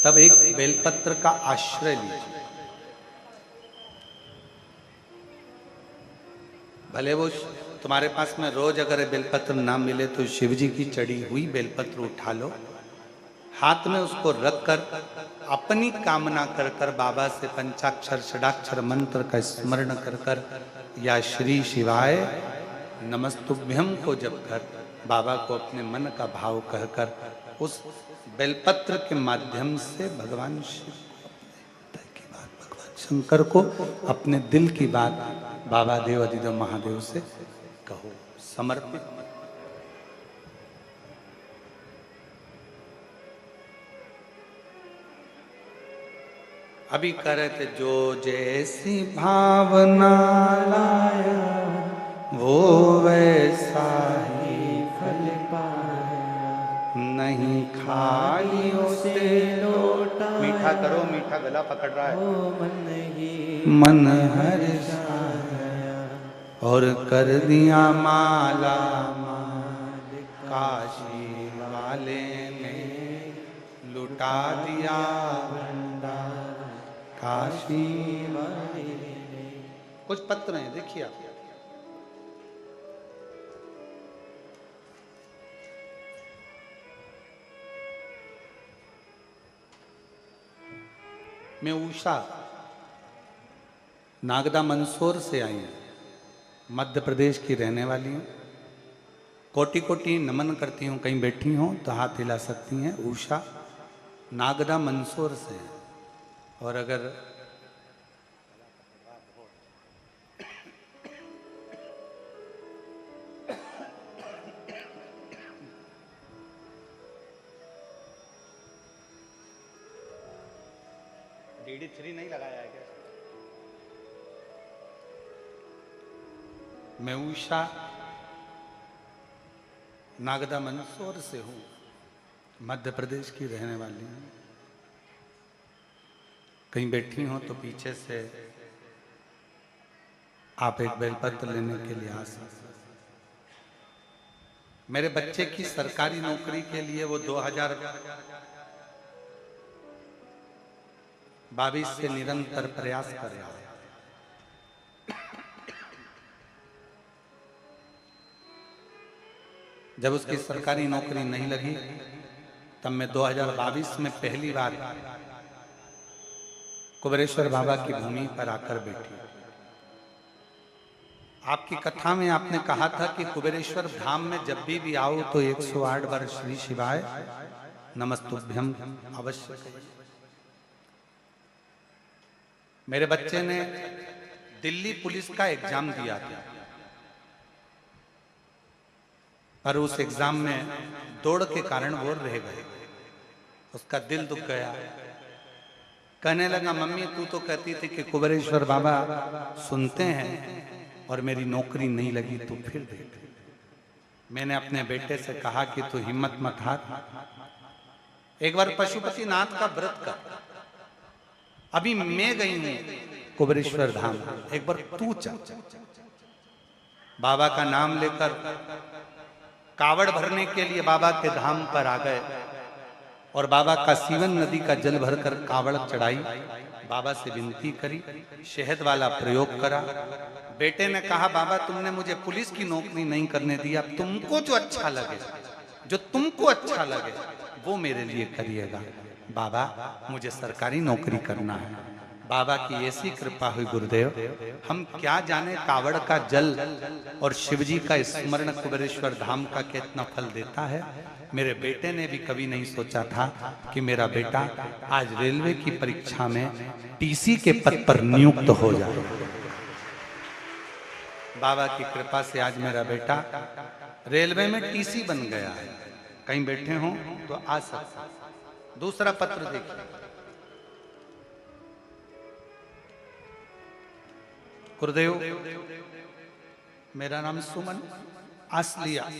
तब एक बेलपत्र का आश्रय लीजिए। भले वो तुम्हारे पास में रोज अगर बेलपत्र ना मिले तो शिव जी की चढ़ी हुई बेलपत्र उठा लो, हाथ में उसको रखकर अपनी कामना कर कर बाबा से पंचाक्षर षडाक्षर मंत्र का स्मरण कर कर या श्री शिवाय नमस्तुभ्यम को जप कर बाबा को अपने मन का भाव कहकर उस बेलपत्र के माध्यम से भगवान शिव को अपने हृदय की बात, भगवान शंकर को अपने दिल की बात बाबा देव अधिदेव महादेव से कहो, समर्पित। अभी कह रहे थे, जो जैसी भावना लाया वो वैसा ही फल पाया, नहीं खाली उसे लोटा। मीठा करो, मीठा गला पकड़ रहा है। मन हर्षाया और कर दिया माला माल, काशी वाले ने लुटा दिया भंडार, काशी वाले ने। कुछ पत्र हैं, देखिए आप। मैं उषा नागदा मंदसौर से आई हूँ, मध्य प्रदेश की रहने वाली हूँ। कोटि कोटि नमन करती हूँ, कहीं बैठी हूँ तो हाथ हिला सकती हैं। उषा नागदा मंदसौर से है। और अगर CD3 नहीं लगाया है क्या? मैं उषा नागदा मंदसौर से हूं, मध्य प्रदेश की रहने वाली हूं। कहीं बैठी हो तो पीछे से आप एक बेलपत्र लेने के लिए आ सकते। मेरे बच्चे की सरकारी नौकरी के लिए वो 2022 से निरंतर प्रयास कर रहा है। जब उसकी सरकारी नौकरी नहीं लगी तब मैं 2022 में पहली बार कुबेरेश्वर बाबा की भूमि पर आकर बैठी। आपकी कथा में आपने कहा था कि कुबेरेश्वर धाम में जब भी आओ तो 108 बार श्री शिवाय नमस्तुभ्यम अवश्य। मेरे बच्चे ने दिल्ली पुलिस का एग्जाम दिया था, पर उस एग्जाम में दौड़ के कारण वो रह गए। उसका दिल दुख गया। कहने लगा, मम्मी तू तो कहती थी कि कुबेरेश्वर बाबा सुनते हैं और मेरी नौकरी नहीं लगी, तू फिर देख। मैंने अपने बेटे से कहा कि तू हिम्मत मत हार, एक बार पशुपति नाथ का व्रत कर। अभी मैं गई हूं कुबेरेश्वर धाम, एक बार तू चल। बाबा का नाम लेकर कावड़ भरने के लिए बाबा के धाम पर आ गए और बाबा का सीवन नदी का जल भरकर कावड़ चढ़ाई। बाबा से विनती करी, शहद वाला प्रयोग करा। बेटे ने कहा, बाबा तुमने मुझे पुलिस की नौकरी नहीं करने दिया, तुमको जो अच्छा लगे, जो तुमको अच्छा लगे वो मेरे लिए करिएगा। बाबा मुझे सरकारी नौकरी करना है। बाबा की ऐसी कृपा हुई गुरुदेव, हम क्या जाने कावड़ का जल और शिवजी का स्मरण कुबेरेश्वर धाम का कितना फल देता है। मेरे बेटे ने भी कभी नहीं सोचा था कि मेरा बेटा आज रेलवे की परीक्षा में टीसी के पद पर नियुक्त हो जाए। बाबा की कृपा से आज मेरा बेटा रेलवे में टीसी बन गया है। कहीं बैठे हो तो आ सकता। दूसरा पत्र देखिए। गुरुदेव, मेरा नाम सुमन आसलिया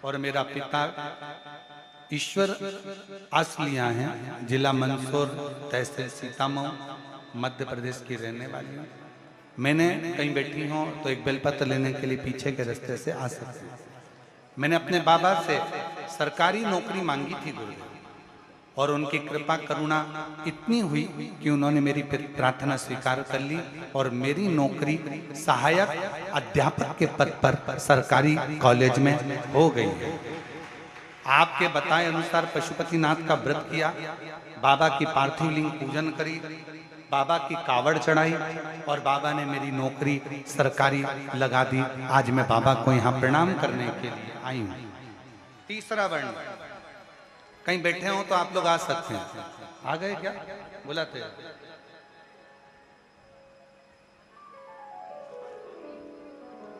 और मेरा पिता ईश्वर आसलिया हैं। जिला मंदसौर, तहसील सीतामऊ, मध्य प्रदेश की रहने वाली हूँ। मैंने कहीं बैठी हूँ तो एक बेलपत्र लेने के लिए पीछे के रास्ते से आ सकती हूँ। मैंने अपने बाबा से सरकारी नौकरी मांगी थी गुरुदेव, और उनकी कृपा करुणा इतनी हुई कि उन्होंने मेरी प्रार्थना स्वीकार कर ली और मेरी नौकरी सहायक अध्यापक के पद पर सरकारी कॉलेज में हो गई है। आपके बताए अनुसार पशुपतिनाथ का व्रत किया, बाबा की पार्थिव लिंग पूजन करी, बाबा की कावड़ चढ़ाई और बाबा ने मेरी नौकरी सरकारी लगा दी। आज मैं बाबा को यहाँ प्रणाम करने के लिए आई हूँ। तीसरा वर्ण, कहीं बैठे हो तो आप लोग आ सकते हैं। आ गए क्या? बुलाते हैं।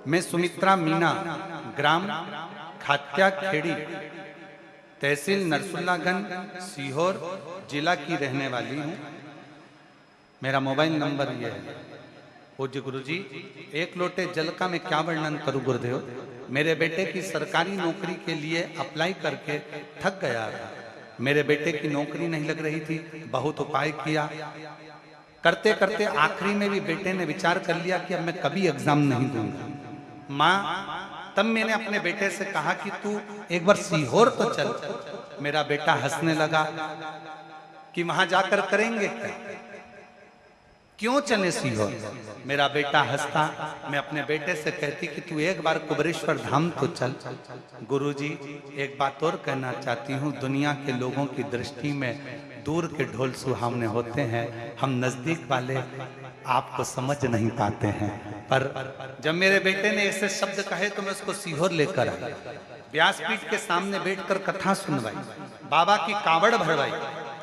मैं सुमित्रा मीना, ग्राम खात्या खेड़ी, तहसील नरसुल्लागंज, सीहोर जिला की रहने वाली हूँ। मेरा मोबाइल नंबर ये है। पूज्य गुरुजी, एक लोटे जल का मैं क्या वर्णन करूं गुरुदेव। मेरे बेटे की सरकारी नौकरी के लिए अप्लाई करके थक गया था। मेरे बेटे की नौकरी नहीं लग रही थी, बहुत उपाय किया, करते करते आखिरी में भी बेटे ने विचार कर लिया कि अब मैं कभी एग्जाम नहीं दूंगा। माँ, तब मैंने अपने बेटे से कहा कि तू एक बार सीहोर तो चल। मेरा बेटा हंसने लगा कि वहां जाकर करेंगे क्या, क्यों चले सीहोर। मेरा बेटा हंसता, मैं अपने बेटे से कहती कि तू एक बार कुबेरेश्वर धाम तो चल। गुरुजी, एक बात और कहना चाहती हूँ, दुनिया के लोगों की दृष्टि में दूर के ढोल सुहावने होते हैं, हम नजदीक वाले आपको समझ नहीं पाते हैं। पर जब मेरे बेटे ने ऐसे शब्द कहे तो मैं उसको सीहोर लेकर आई, व्यासपीठ के सामने बैठकर कथा सुनवाई, बाबा की कावड़ भरवाई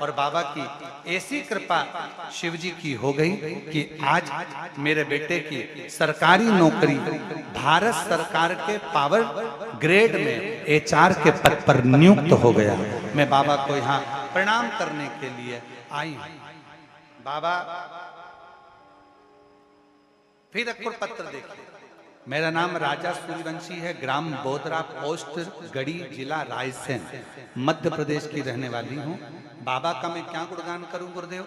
और बाबा की ऐसी कृपा शिव जी की हो गई कि आज मेरे बेटे की सरकारी नौकरी भारत सरकार के पावर ग्रेड में HR के पद पर नियुक्त हो गया। मैं बाबा को यहाँ प्रणाम करने के लिए आई हूँ। बाबा फिर एक और पत्र देखिए। मेरा नाम राजा सूर्यवंशी है, ग्राम बोदरा, पोस्ट गढ़ी, जिला रायसेन, मध्य प्रदेश की रहने वाली हूँ। बाबा का मैं क्या गुणगान करूं गुरुदेव,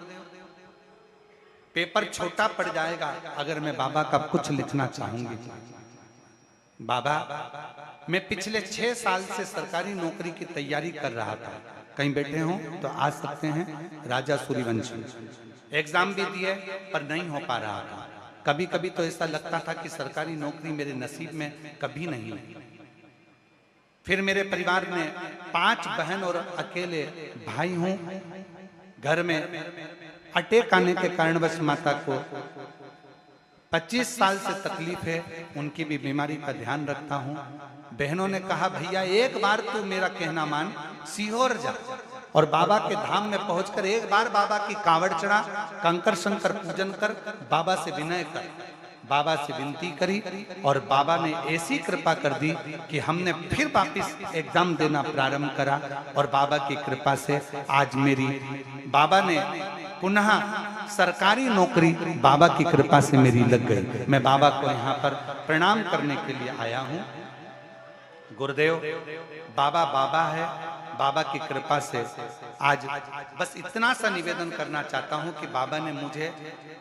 पेपर छोटा पड़ जाएगा अगर मैं बाबा का कुछ लिखना चाहूंगी। बाबा, मैं पिछले 6 साल से सरकारी नौकरी की तैयारी कर रहा था। कहीं बैठे हो तो आ सकते हैं, राजा सूर्यवंशी। एग्जाम भी दिए पर नहीं हो पा रहा था। कभी कभी तो ऐसा लगता था कि सरकारी नौकरी मेरे नसीब में कभी नहीं हुई। फिर मेरे परिवार में 5 बहन और अकेले भाई हूं। घर में अटैक आने के कारणवश माता को 25 साल से तकलीफ है, उनकी भी बीमारी का ध्यान रखता हूं। बहनों ने कहा भैया एक बार तू मेरा कहना मान, सीहोर जा और बाबा के धाम में पहुंचकर एक बार बाबा की कांवड़ चढ़ा, कंकर शंकर पूजन कर, बाबा से विनय कर। बाबा से विनती करी और बाबा ने ऐसी कृपा कर दी कि हमने फिर वापिस एग्जाम देना प्रारंभ करा और बाबा की कृपा से आज मेरी, बाबा ने पुनः सरकारी नौकरी बाबा की कृपा से मेरी लग गई। मैं बाबा को यहाँ पर प्रणाम करने के लिए आया हूँ। गुरुदेव, बाबा बाबा है, बाबा की कृपा से आज बस इतना सा निवेदन करना चाहता हूं कि बाबा ने मुझे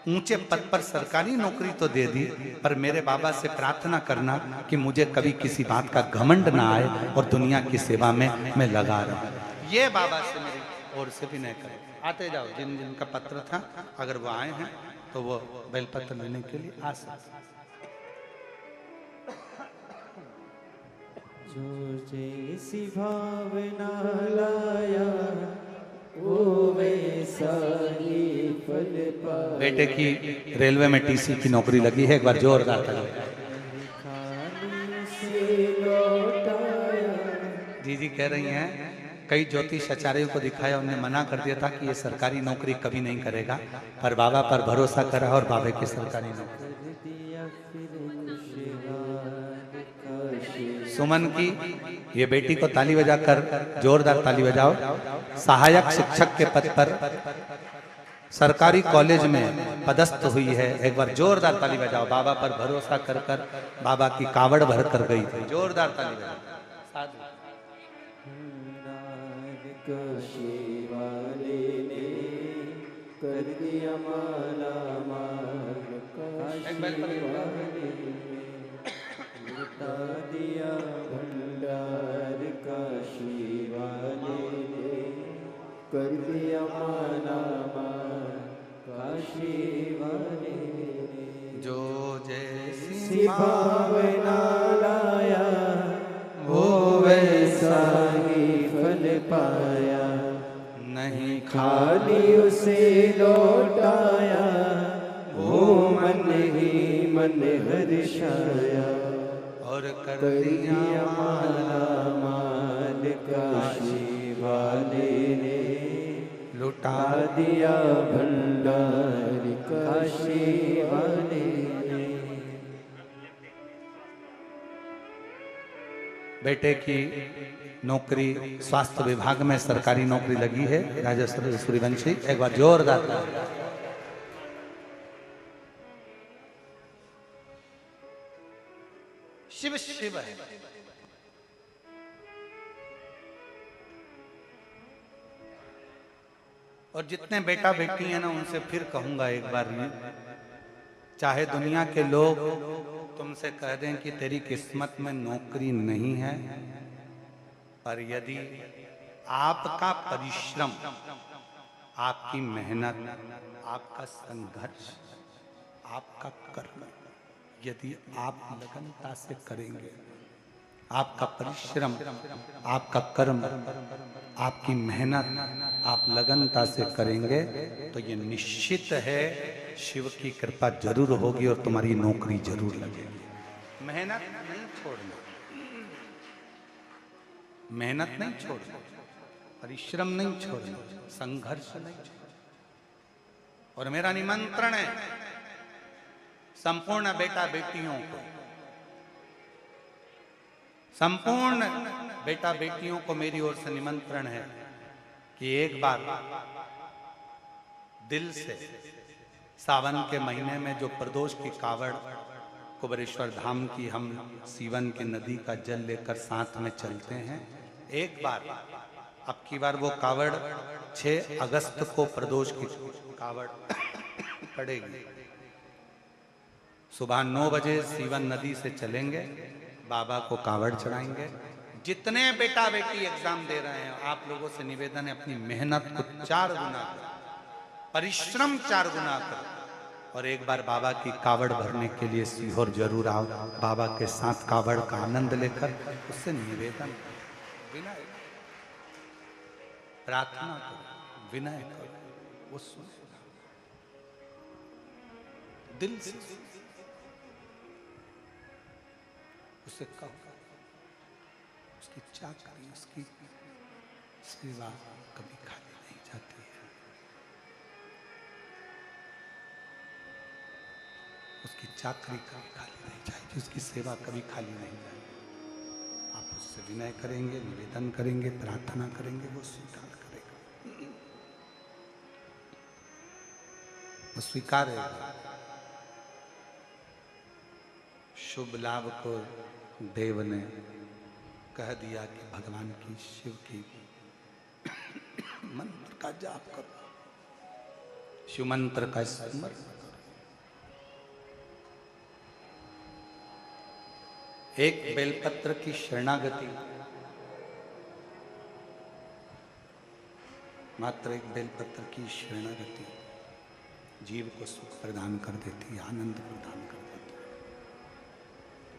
ऊंचे पद पर सरकारी नौकरी तो दे दी, पर मेरे बाबा से प्रार्थना करना कि मुझे कभी किसी बात का घमंड ना आए और दुनिया की सेवा में मैं लगा रहूं। ये बाबा से मेरी ओर से भी नहीं करे। आते जाओ, जिन जिन का पत्र था अगर वो आए हैं तो वो बेलपत्र लेने के लिए आ सकते। जो जैसी भावना लाया वो वैसा ही फल पाया। बेटे की रेलवे में टीसी की नौकरी लगी है, एक बार जोरदार ताली। खाली से लौटाया। जी कह रही हैं कई ज्योतिष आचार्यों को दिखाया, उन्हें मना कर दिया था कि ये सरकारी नौकरी कभी नहीं करेगा, पर बाबा पर भरोसा करा और बाबा की सरकारी नौकरी। सुमन की ये बेटी को ताली बजाकर जोरदार ताली बजाओ। सहायक शिक्षक के पद पर सरकारी कॉलेज में पदस्थ हुई है, एक बार जोरदार ताली बजाओ। बाबा पर भरोसा कर कर बाबा की कावड़ भर कर गई थी, जोरदार ताली बजाओ। काशी वाले ने कर दिया माला माल, काशी वाले ने लुटा दिया भंडार, काशी वाले ने कर दिया माला माल, काशी वाले ने जो जैसी सी भावना लाया वो वैसा ही फल पाया। नहीं खाली उसे लौटाया वो मन ही मन हर्षाया। और कर कर दिया दिया माला माल, काशी वाले ने लुटा दिया भंडार, काशी वाले ने। बेटे की नौकरी स्वास्थ्य विभाग में सरकारी नौकरी लगी है, राजा सूर्यवंशी, एक बार जोरदार। शिव शिव है। और जितने बेटा बेटी हैं ना, उनसे फिर कहूंगा एक बार, चाहे दुनिया के लोग तुमसे कह दें कि तेरी किस्मत में नौकरी नहीं है, पर यदि आपका परिश्रम, आपकी मेहनत, आपका संघर्ष, आपका कर्म, यदि आप लगनता से करेंगे, आपका परिश्रम, आपका कर्म, आपकी मेहनत आप लगनता से करेंगे, तो ये निश्चित है शिव की कृपा जरूर होगी और तुम्हारी नौकरी जरूर लगेगी। मेहनत नहीं छोड़ना, मेहनत नहीं छोड़ना, परिश्रम नहीं छोड़ना, संघर्ष नहीं छोड़ना। और मेरा निमंत्रण है संपूर्ण बेटा बेटियों को, संपूर्ण बेटा बेटियों को मेरी ओर से निमंत्रण है कि एक बार दिल से सावन के महीने में जो प्रदोष की कावड़ कुबेरेश्वर धाम की हम सीवन की नदी का जल लेकर साथ में चलते हैं, एक बार अब की बार वो कावड़ 6 अगस्त को प्रदोष की कावड़ पड़ेगी। सुबह 9 बजे सीवन नदी से चलेंगे, बाबा को कावड़ चढ़ाएंगे। जितने बेटा बेटी एग्जाम दे रहे हैं, आप लोगों से निवेदन है अपनी मेहनत को 4 गुना करो, परिश्रम 4 गुना करो और एक बार बाबा की कावड़ भरने के लिए सीहोर जरूर आओ। बाबा के साथ कावड़ का आनंद लेकर उससे निवेदन विनय प्रार्थना करो, विनय करो, वो सुन दिल से उसे कहो, उसकी चाकरी, उसकी सेवा कभी खाली नहीं जाती है, उसकी चाकरी कभी खाली नहीं जाएगी, उसकी सेवा कभी खाली नहीं जाएगी। आप उससे विनय करेंगे, निवेदन करेंगे, प्रार्थना करेंगे, वो स्वीकार करेगा, वो स्वीकार है। शुभ लाभ को देव ने कह दिया कि भगवान की शिव की मंत्र का जाप करो, शिव मंत्र का स्मरण करो। एक बेलपत्र की शरणागति, मात्र एक बेलपत्र की शरणागति जीव को सुख प्रदान कर देती है, आनंद प्रदान कर देती है।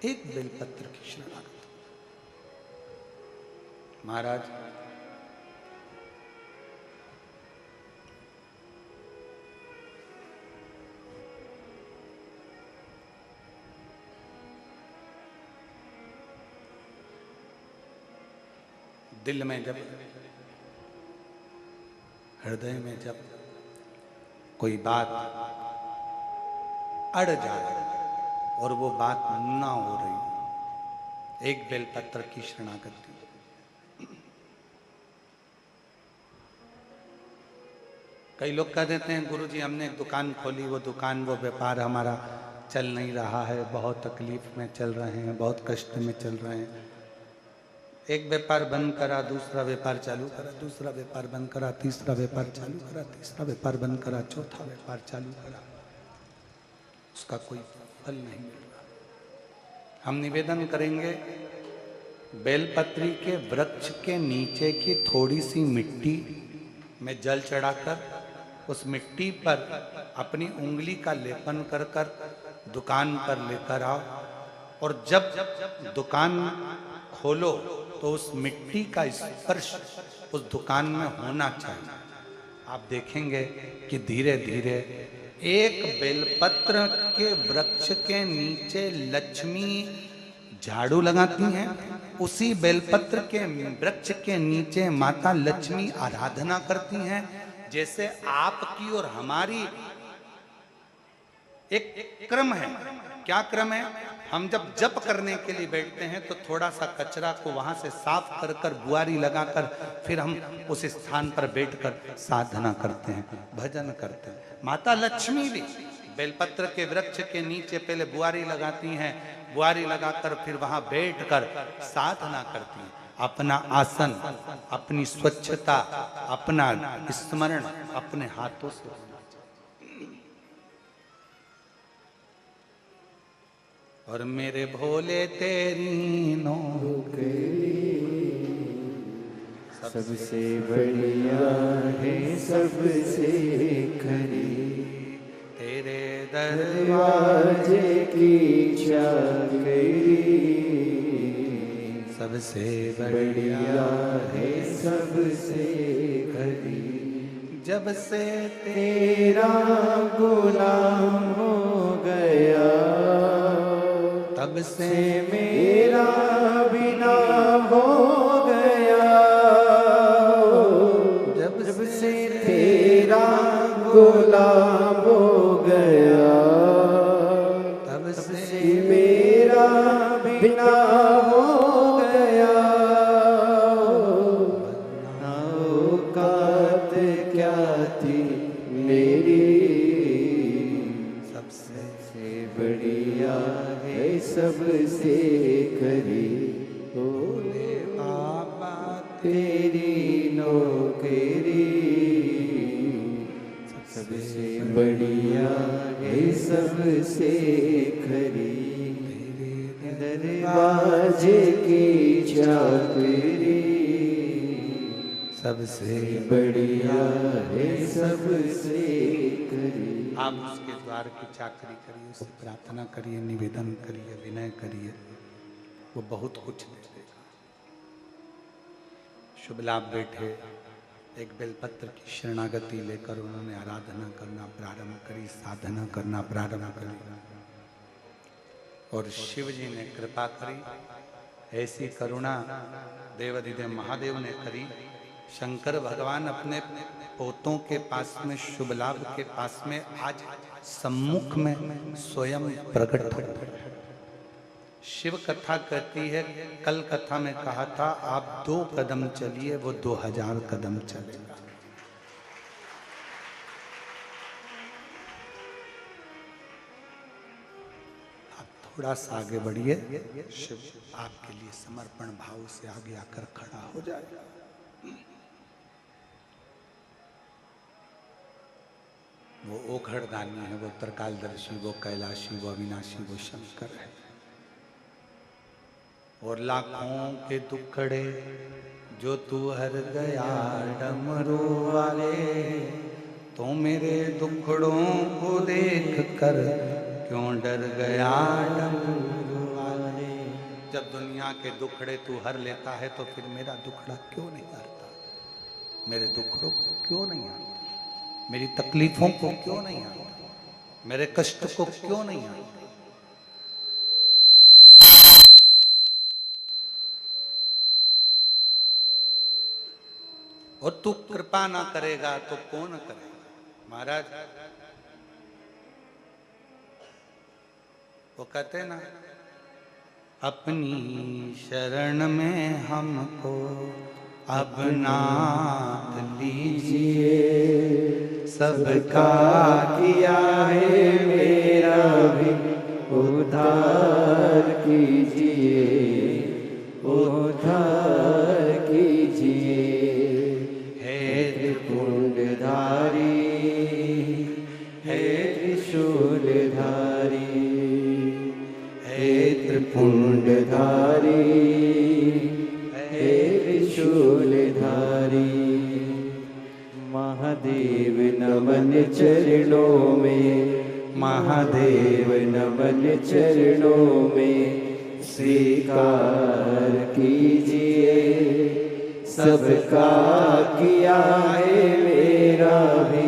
एक बेलपत्र की शरणागति। महाराज दिल में जब, हृदय में जब कोई बात अड़ जाए और वो बात ना हो रही, एक बेलपत्र की शरणागति। कई लोग कह देते हैं गुरुजी हमने एक दुकान खोली, वो दुकान, वो व्यापार हमारा चल नहीं रहा है, बहुत तकलीफ में चल रहे हैं, बहुत कष्ट में चल रहे हैं। एक व्यापार बंद करा, दूसरा व्यापार चालू करा, दूसरा व्यापार बंद करा, तीसरा व्यापार चालू करा, तीसरा व्यापार बंद करा, चौथा व्यापार चालू करा, उसका कोई फल नहीं मिल रहा। हम निवेदन करेंगे, बेलपत्री के वृक्ष के नीचे की थोड़ी सी मिट्टी में जल चढ़ाकर उस मिट्टी पर अपनी उंगली का लेपन कर कर दुकान पर लेकर आओ और जब दुकान खोलो तो उस मिट्टी का स्पर्श उस दुकान में होना चाहिए। आप देखेंगे कि धीरे धीरे एक बेलपत्र के वृक्ष के नीचे लक्ष्मी झाड़ू लगाती हैं, उसी बेलपत्र के वृक्ष के नीचे माता लक्ष्मी आराधना करती हैं। जैसे आपकी और हमारी एक क्रम है। क्या क्रम है? हम जब जप करने के लिए बैठते हैं तो थोड़ा सा कचरा को वहां से साफ कर कर बुआरी लगाकर फिर हम उस स्थान पर बैठकर साधना करते हैं, भजन करते हैं। माता लक्ष्मी भी बेलपत्र के वृक्ष के नीचे पहले बुआरी लगाती हैं, बुआरी लगाकर फिर वहां बैठकर साधना करती हैं। अपना आसन, अपनी स्वच्छता, अपना स्मरण अपने हाथों से। और मेरे भोले तेरी नौकरी सबसे बढ़िया है, सबसे खरी, तेरे दरबार दरवाजे की चाकरी सबसे बढ़िया है, सबसे खरी। जब से तेरा गुलाम हो गया, तब से मेरा बिना हो गया। जब से तेरा गुलाम हो गया, तब से मेरा बिना हो गया। औकात क्या थी मेरी बढ़िया है सबसे खरी भोले बाबा तेरी नौकरी सबसे बढ़िया है सबसे खरी दरवाजे की चाकरी सबसे बढ़िया है सबसे खरी। आप उसके द्वार की चाकरी करिए, उससे प्रार्थना करिए, निवेदन करिए, विनय करिए, वो बहुत कुछ दे देगा। शुभ लाभ बैठे एक बेलपत्र की शरणागति लेकर उन्होंने आराधना करना प्रारंभ करी, साधना करना प्रारंभ करी और शिव जी ने कृपा करी। ऐसी करुणा देवाधिदेव महादेव ने करी। शंकर भगवान अपने पोतों के पास में, शुभ लाभ के पास में आज सम्मुख में स्वयं प्रकट हो। शिव कथा कहती है, कल कथा में कहा था आप 2 कदम चलिए, वो 2000 कदम चलेगा। आप थोड़ा सा आगे बढ़िए, शिव आपके लिए समर्पण भाव से आगे आकर खड़ा हो जाएगा। वो ओखड़दानी है, वो त्रिकालदर्शी, वो कैलाशी, वो अविनाशी, वो शंकर है। और लाखों के दुखड़े जो तू हर गया डमरू वाले, तो मेरे दुखड़ों को देख कर क्यों डर गया डमरू वाले। जब दुनिया के दुखड़े तू हर लेता है तो फिर मेरा दुखड़ा क्यों नहीं हरता? मेरे दुखड़ों को क्यों नहीं हरता? मेरी तकलीफों को क्यों नहीं आता? मेरे कष्ट को क्यों नहीं आता? और तू कृपा ना करेगा तो कौन करेगा? महाराज वो कहते हैं ना, अपनी शरण में हमको अब नाथ लीजिए, सबका किया है मेरा भी उद्धार कीजिए, उद्धार कीजिए। हे त्रिपुंडधारी, हे त्रिशूलधारी, हे त्रिपुंडधारी, हे त्रिशूलधारी। महादेव नमन चरणों में, महादेव नमन चरणों में स्वीकार कीजिए, सबका किया है मेरा भी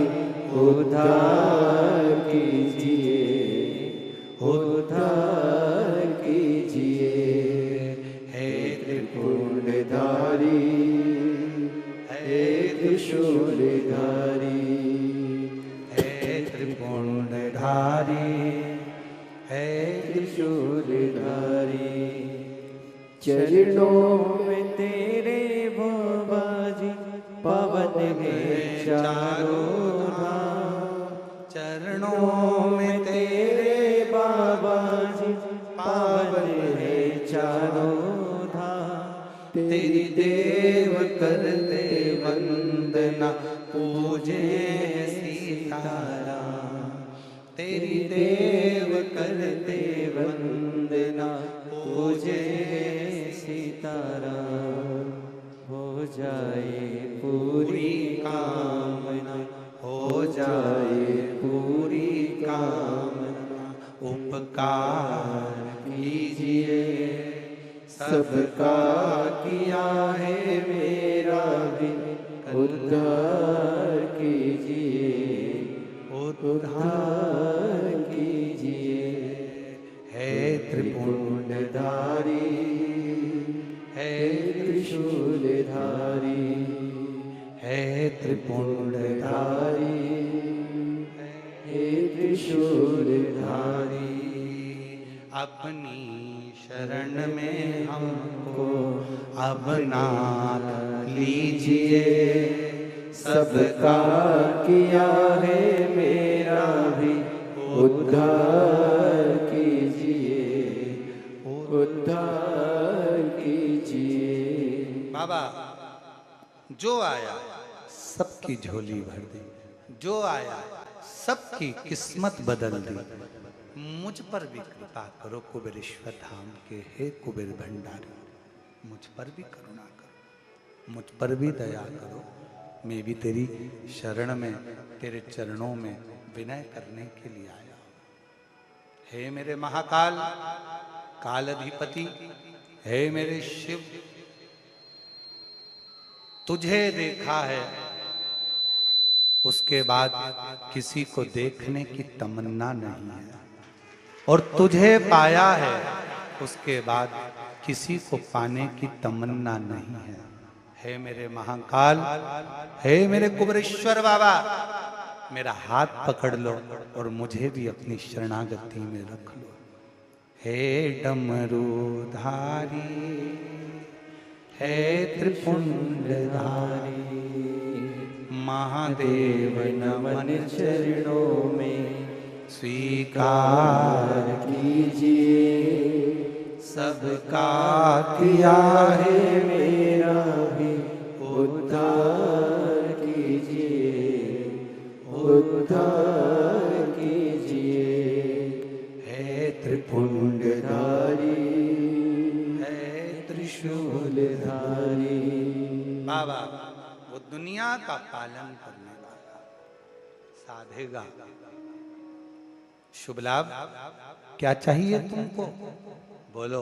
उद्धार कीजिए, उद्धार कीजिए। हे त्रिपुंडधारी, हे त्रिशूलधारी, हे त्रिपुंडधारी, हे त्रिशूलधारी। चरणों में तेरे बाबा जी पावन है चारों धाम। चरणों में तेरे बाबा जी पावन है चारों धाम। तेरी देव करते वंदना, पूजे सीताराम। तेरी देव करते वंदना, पूजे सीताराम। हो जाए पूरी कामना, हो जाए पूरी कामना। उपकार कीजिए, सबका किया है मेरा भी उद्धार कीजिए, उद्धार कीजिए। हे त्रिपुंडधारी, हे त्रिशूलधारी, हे त्रिपुंडधारी, हे त्रिशूलधारी। अपनी शरण में हमको अब नाथ लीजिए, सबका किया है मेरा भी उद्धार बाबा जो आया सबकी झोली भर दी, जो आया सबकी किस्मत बदल दी। मुझ पर भी कृपा करो कुबेरेश्वर धाम के हे कुबेर भंडारी, मुझ पर भी करुणा करो, मुझ पर भी दया करो। मैं भी तेरी शरण में, तेरे चरणों में विनय करने के लिए आया हूं। हे मेरे महाकाल काल अधिपति, हे मेरे शिव, तुझे देखा है उसके बाद किसी को देखने की तमन्ना नहीं है, और तुझे पाया है उसके बाद किसी को पाने की तमन्ना नहीं है। हे मेरे महाकाल, हे मेरे कुबेरेश्वर बाबा, मेरा हाथ पकड़ लो और मुझे भी अपनी शरणागति में रख लो। हे डमरूधारी, हे त्रिपुंडधारी, महादेव नमन चरणों में स्वीकार कीजिए, सबका किया है मेरा भी उद्धार कीजिए, उद्धार कीजिए। हे त्रिपुंडधारी, है त्रिशूलधारी। बाबा वो दुनिया का पालन करने वाला साधेगा। शुभ लाभ क्या चाहिए तुमको? बोलो।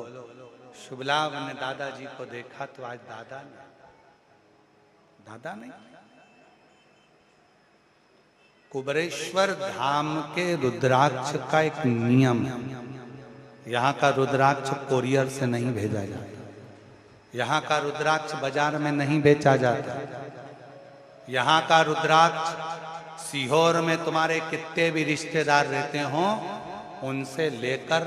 शुभ लाभ ने दादाजी को देखा तो आज दादा नहीं, कुबेरेश्वर धाम के रुद्राक्ष का एक नियम है। यहाँ का रुद्राक्ष कोरियर से नहीं भेजा जाता, यहाँ का रुद्राक्ष बाजार में नहीं बेचा जाता। यहाँ का रुद्राक्ष सीहोर में तुम्हारे कितने भी रिश्तेदार रहते हो, उनसे लेकर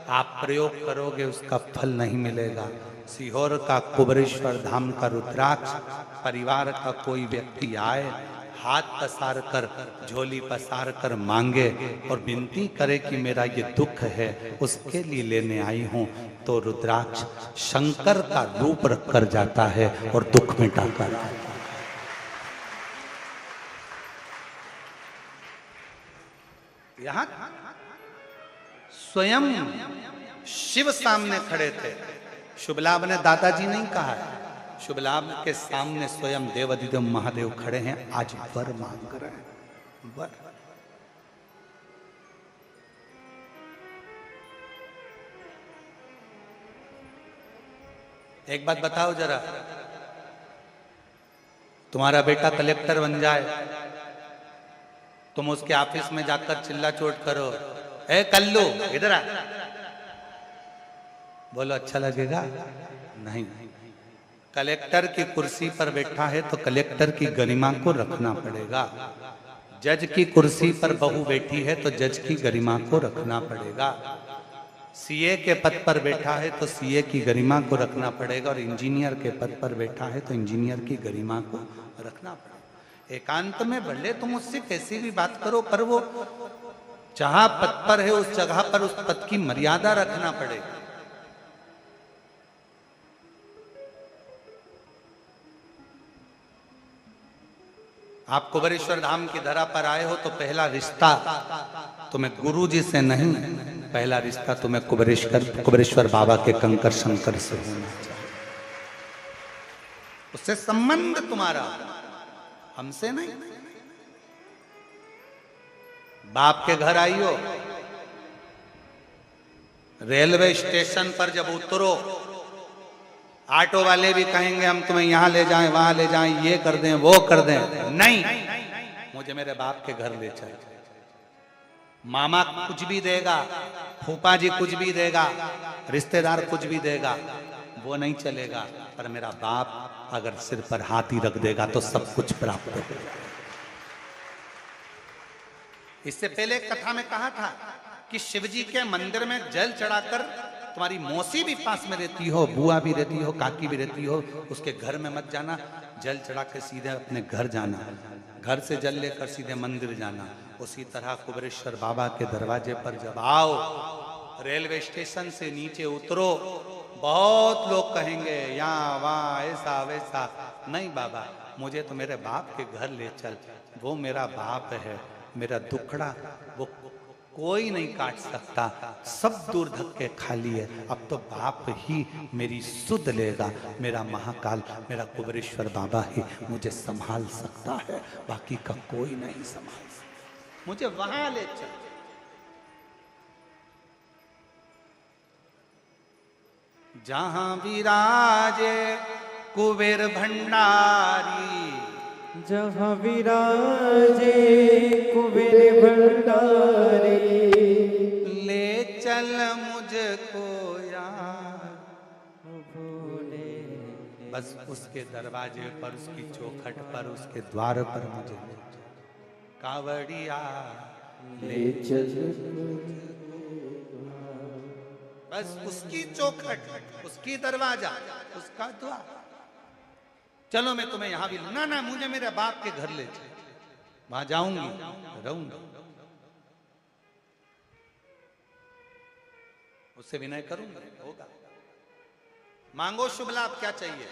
आप प्रयोग करोगे उसका फल नहीं मिलेगा। सीहोर का कुबेरेश्वर धाम का रुद्राक्ष परिवार का कोई व्यक्ति आए, हाथ पसार कर, झोली पसार कर मांगे और विनती करे कि मेरा ये दुख है उसके लिए लेने आई हूं, तो रुद्राक्ष शंकर का रूप रख कर जाता है और दुख मिटाकर। यहां स्वयं शिव सामने खड़े थे। शुभ लाभ ने दादाजी नहीं कहा है, शुभ लाभ के सामने स्वयं देवाधिदेव महादेव खड़े हैं, आज वर मांग रहे हैं। वर एक बात बताओ जरा, तुम्हारा बेटा कलेक्टर बन जाए, तुम उसके ऑफिस में जाकर चिल्ला चोट करो, ए कल्लू इधर आ, बोलो अच्छा लगेगा? नहीं। कलेक्टर की कुर्सी पर बैठा है तो कलेक्टर की गरिमा को रखना पड़ेगा। जज की कुर्सी पर बहू बैठी है तो जज की गरिमा को रखना पड़ेगा। सीए के पद पर बैठा है तो सीए की गरिमा को रखना पड़ेगा, और इंजीनियर के पद पर बैठा है तो इंजीनियर की गरिमा को रखना पड़ेगा। एकांत में भले तुम उससे कैसी भी बात करो, पर वो जहां पद पर है उस जगह पर उस पद की मर्यादा रखना पड़ेगा। आप कुबेरेश्वर धाम की धरा पर आए हो तो पहला रिश्ता तुम्हें गुरु जी से नहीं, पहला रिश्ता तुम्हें कुबेरेश्वर बाबा के कंकर शंकर से होना चाहिए। उससे संबंध तुम्हारा, हमसे नहीं। बाप के घर आई हो, रेलवे स्टेशन पर जब उतरो, ऑटो वाले भी कहेंगे हम तुम्हें यहां ले जाएं, वहां ले जाएं, ये कर दें, वो कर दें। नहीं, मुझे मेरे बाप के घर ले चल। मामा कुछ भी देगा, फूफा जी कुछ भी देगा, रिश्तेदार कुछ भी देगा, वो नहीं चलेगा, पर मेरा बाप अगर सिर पर हाथ ही रख देगा तो सब कुछ प्राप्त होगा। इससे पहले कथा में कहा था कि शिवजी के मंदिर में जल चढ़ाकर, तुम्हारी मौसी भी पास में रहती हो, बुआ भी रहती हो, काकी भी रहती हो, उसके घर में मत जाना, जल चढ़ा के सीधे अपने घर जाना, घर से जल लेकर सीधे मंदिर जाना। उसी तरह कुबेरेश्वर बाबा के दरवाजे पर जब आओ, रेलवे स्टेशन से नीचे उतरो, बहुत लोग कहेंगे यहाँ वहाँ ऐसा वैसा। नहीं बाबा, मुझे तो मेरे बाप के घर ले चल, वो मेरा बाप है। मेरा दुखड़ा वो कोई नहीं काट सकता, सब दूर धक्के खाली है। अब तो बाप ही मेरी सुध लेगा। मेरा महाकाल, मेरा कुबेरेश्वर बाबा ही मुझे संभाल सकता है, बाकी का कोई नहीं संभाल सकता। मुझे वहां ले चल। जहां विराजे कुबेर भंडारी, जहाँ विराजे कुबेर भंडारी, ले चल मुझको यार। बस उसके दरवाजे पर, उसकी चौखट पर, उसके द्वार पर मुझे कावड़िया ले चल। बस उसकी चौखट, उसकी दरवाजा, उसका द्वार। चलो मैं तुम्हें यहां भी, ना ना मुझे मेरे बाप के घर ले चल, वहां जाऊंगी, रहूंगी, उससे विनय करूंगी, होगा। मांगो शुभ लाभ, क्या चाहिए?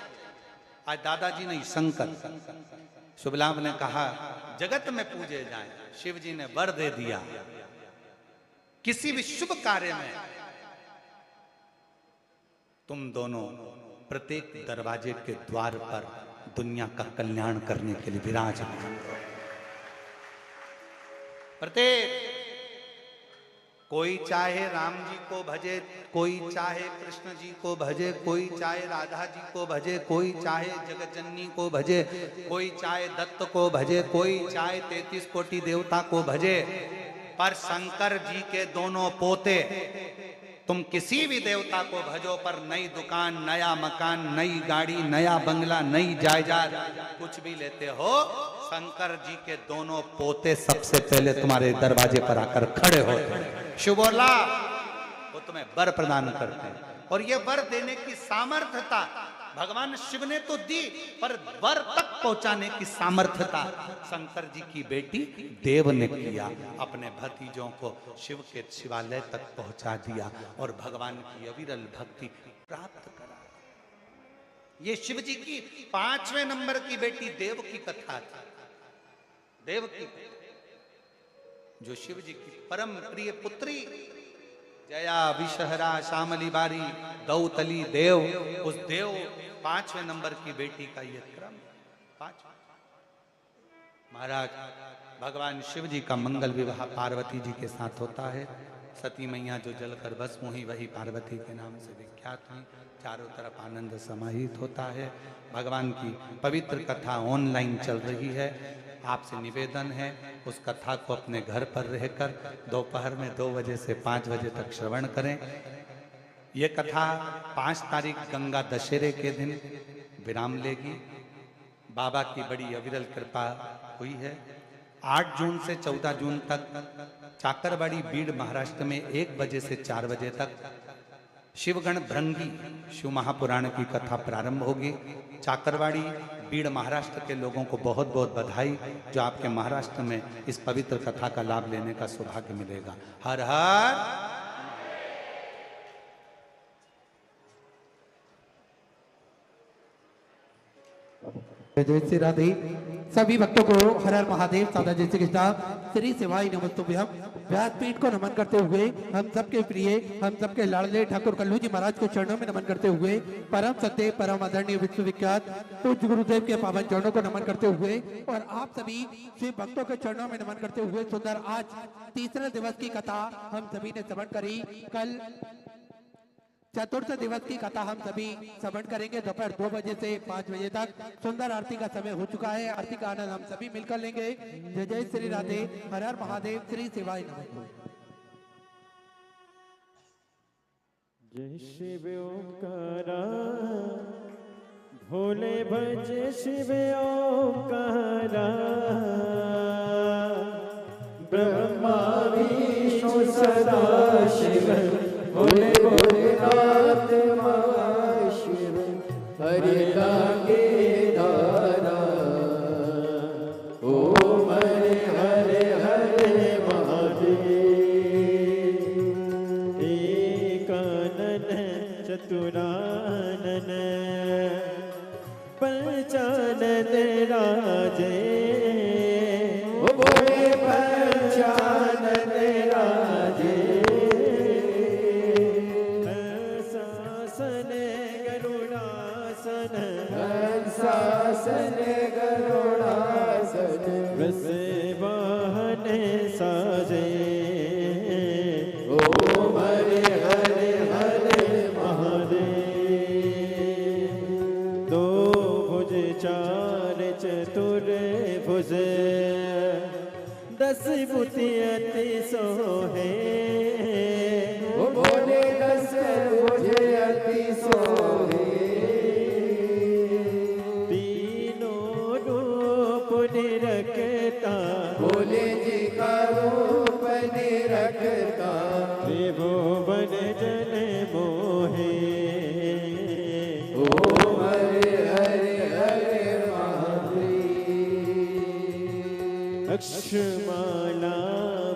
आज दादाजी नहीं, शंकर शुभ लाभ ने कहा जगत में पूजे जाए। शिव जी ने वर दे दिया, किसी भी शुभ कार्य में तुम दोनों प्रत्येक दरवाजे के द्वार पर दुनिया का कल्याण करने के लिए विराजमान हो। प्रत्येक, कोई चाहे राम जी को भजे, कोई चाहे कृष्ण जी को भजे, कोई चाहे राधा जी को भजे, कोई चाहे जगतजननी को भजे, कोई चाहे दत्त को भजे, कोई चाहे 33 कोटि देवता को भजे, पर शंकर जी के दोनों पोते, तुम किसी भी देवता को भजो, पर नई दुकान, नया मकान, नई गाड़ी, नया बंगला, नई जायदाद, कुछ भी लेते हो, शंकर जी के दोनों पोते सबसे पहले तुम्हारे दरवाजे पर आकर खड़े होते हैं। शुभ और लाभ, वो तुम्हें वर प्रदान करते हैं। और ये वर देने की सामर्थ्यता भगवान शिव ने तो दी, पर वर तक पहुंचाने की सामर्थ्यता शंकर जी की बेटी देव ने किया। अपने भतीजों को शिव के शिवालय तक पहुंचा दिया और भगवान की अविरल भक्ति प्राप्त करा। ये शिव जी की 5वें नंबर की बेटी देव की कथा थी। देव की, जो शिव जी की परम प्रिय पुत्री, जया विषहरा श्यामली बारी दौतली देव, उस देव 5वें नंबर की बेटी का यह क्रम। 5 महाराज, भगवान शिव जी का मंगल विवाह पार्वती जी के साथ होता है। सती मैया जो जलकर भस्म हुई, वही पार्वती के नाम से विख्यात हुई। चारों तरफ आनंद समाहित होता है। भगवान की पवित्र कथा ऑनलाइन चल रही है। आपसे निवेदन है, उस कथा को अपने घर पर रहकर दोपहर में 2 बजे से 5 बजे तक श्रवण करें। ये कथा 5 तारीख गंगा दशहरे के दिन विराम लेगी। बाबा की बड़ी अविरल कृपा हुई है। 8 जून से 14 जून तक चाकरवाड़ी बीड़ महाराष्ट्र में 1 बजे से 4 बजे तक शिवगण भृंगी शिव महापुराण की कथा प्रारंभ होगी। चाकरवाड़ी बीड़ महाराष्ट्र के लोगों को बहुत बहुत बधाई, जो आपके महाराष्ट्र में इस पवित्र कथा का लाभ लेने का सौभाग्य मिलेगा। हर हर। जय श्री राधे। सभी भक्तों को हर हर महादेव, सादा जय श्री कृष्णा, श्री शिवाय नमस्तुभ्यम। व्यासपीठ को नमन करते हुए हम सबके प्रिय, हम सबके लाडले ठाकुर कल्लू जी महाराज को चरणों में नमन करते हुए, परम सत्य परम आदरणीय विश्वविख्यात पूज्य गुरुदेव के पावन चरणों को नमन करते हुए और आप सभी शिव भक्तों के चरणों में नमन करते हुए सुंदर आज तीसरे दिवस की कथा हम सभी ने श्रवण करी। कल चतुर्थ दिवस की कथा हम सभी श्रवण करेंगे दोपहर 2 बजे से 5 बजे तक। सुंदर आरती का समय हो चुका है। आरती का आनंद हम सभी मिलकर लेंगे। जय जय श्री राधे, हर हर महादेव, श्री शिवाय नमः। जय शिव ओंकारा, भोले भजे शिव ओंकारा, ब्रह्मा विष्णु सदा शिव, भोले भोलेनाथ महाशिव, हरि लागे दारा, ओम हरे हरे हरे महादेव। एक कानन चतुरानन पंचानन राजे बोले पंचानन राजे हंसासन गरुड़ासन हंसासन गरुड़ासन वृष वाहन साजे ओम हरे हरे हरे महादेव दो भुज चार चतुर भुज दस बुद्धि अति सोहे वो बोले दस मुझे अति सोहे तीनों रूप निरखता बोले जी का रूप निरखता त्रिभुवन जन मोहे ओम हरे हरे हरे महादेव अक्षमाला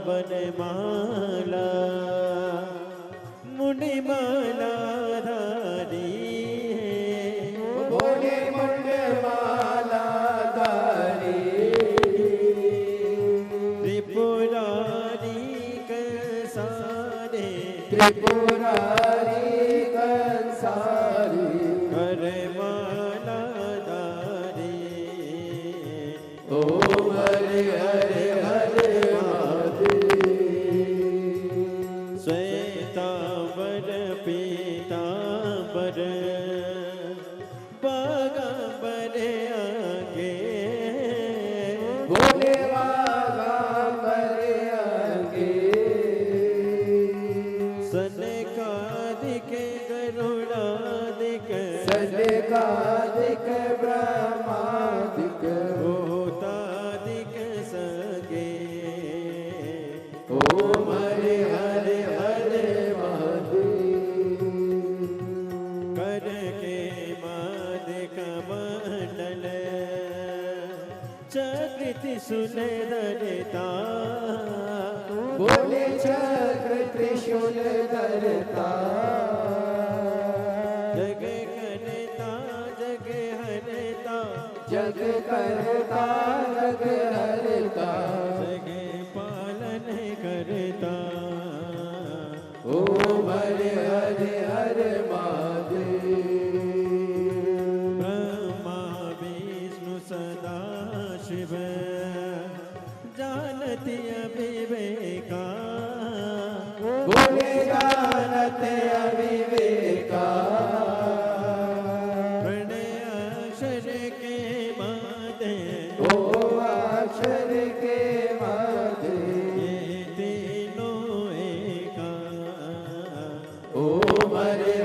वनमाला मुनिमाला धारी बोले मुंडमाला धारी त्रिपुरारी कंसारे त्रिपुरारी कंसारी करमाला धारी ओम हरे हरे हरे महादेव श्वेतांबर पीतांबर बागांबर आगे बोले बागांबर आगे सनकादिक गरुड़ादिक सनकादिक ब्रह्मादिक भूतादिक सगे ओम हरे हरे हरे महादेव कर के मादिक मंडल चकृति सुंदरता बोले चक्र त्रिशूल धरता जग करता जग हरता जग करता जग हरता जग पालन करता ओम हरे हरे हरे महादेव ब्रह्मा विष्णु सदा शिव जानती अविवेका बोले जानत अविवेका प्रणय अक्षर के मादे ओ अक्षर के मादे ये तीनों एका ओम हरे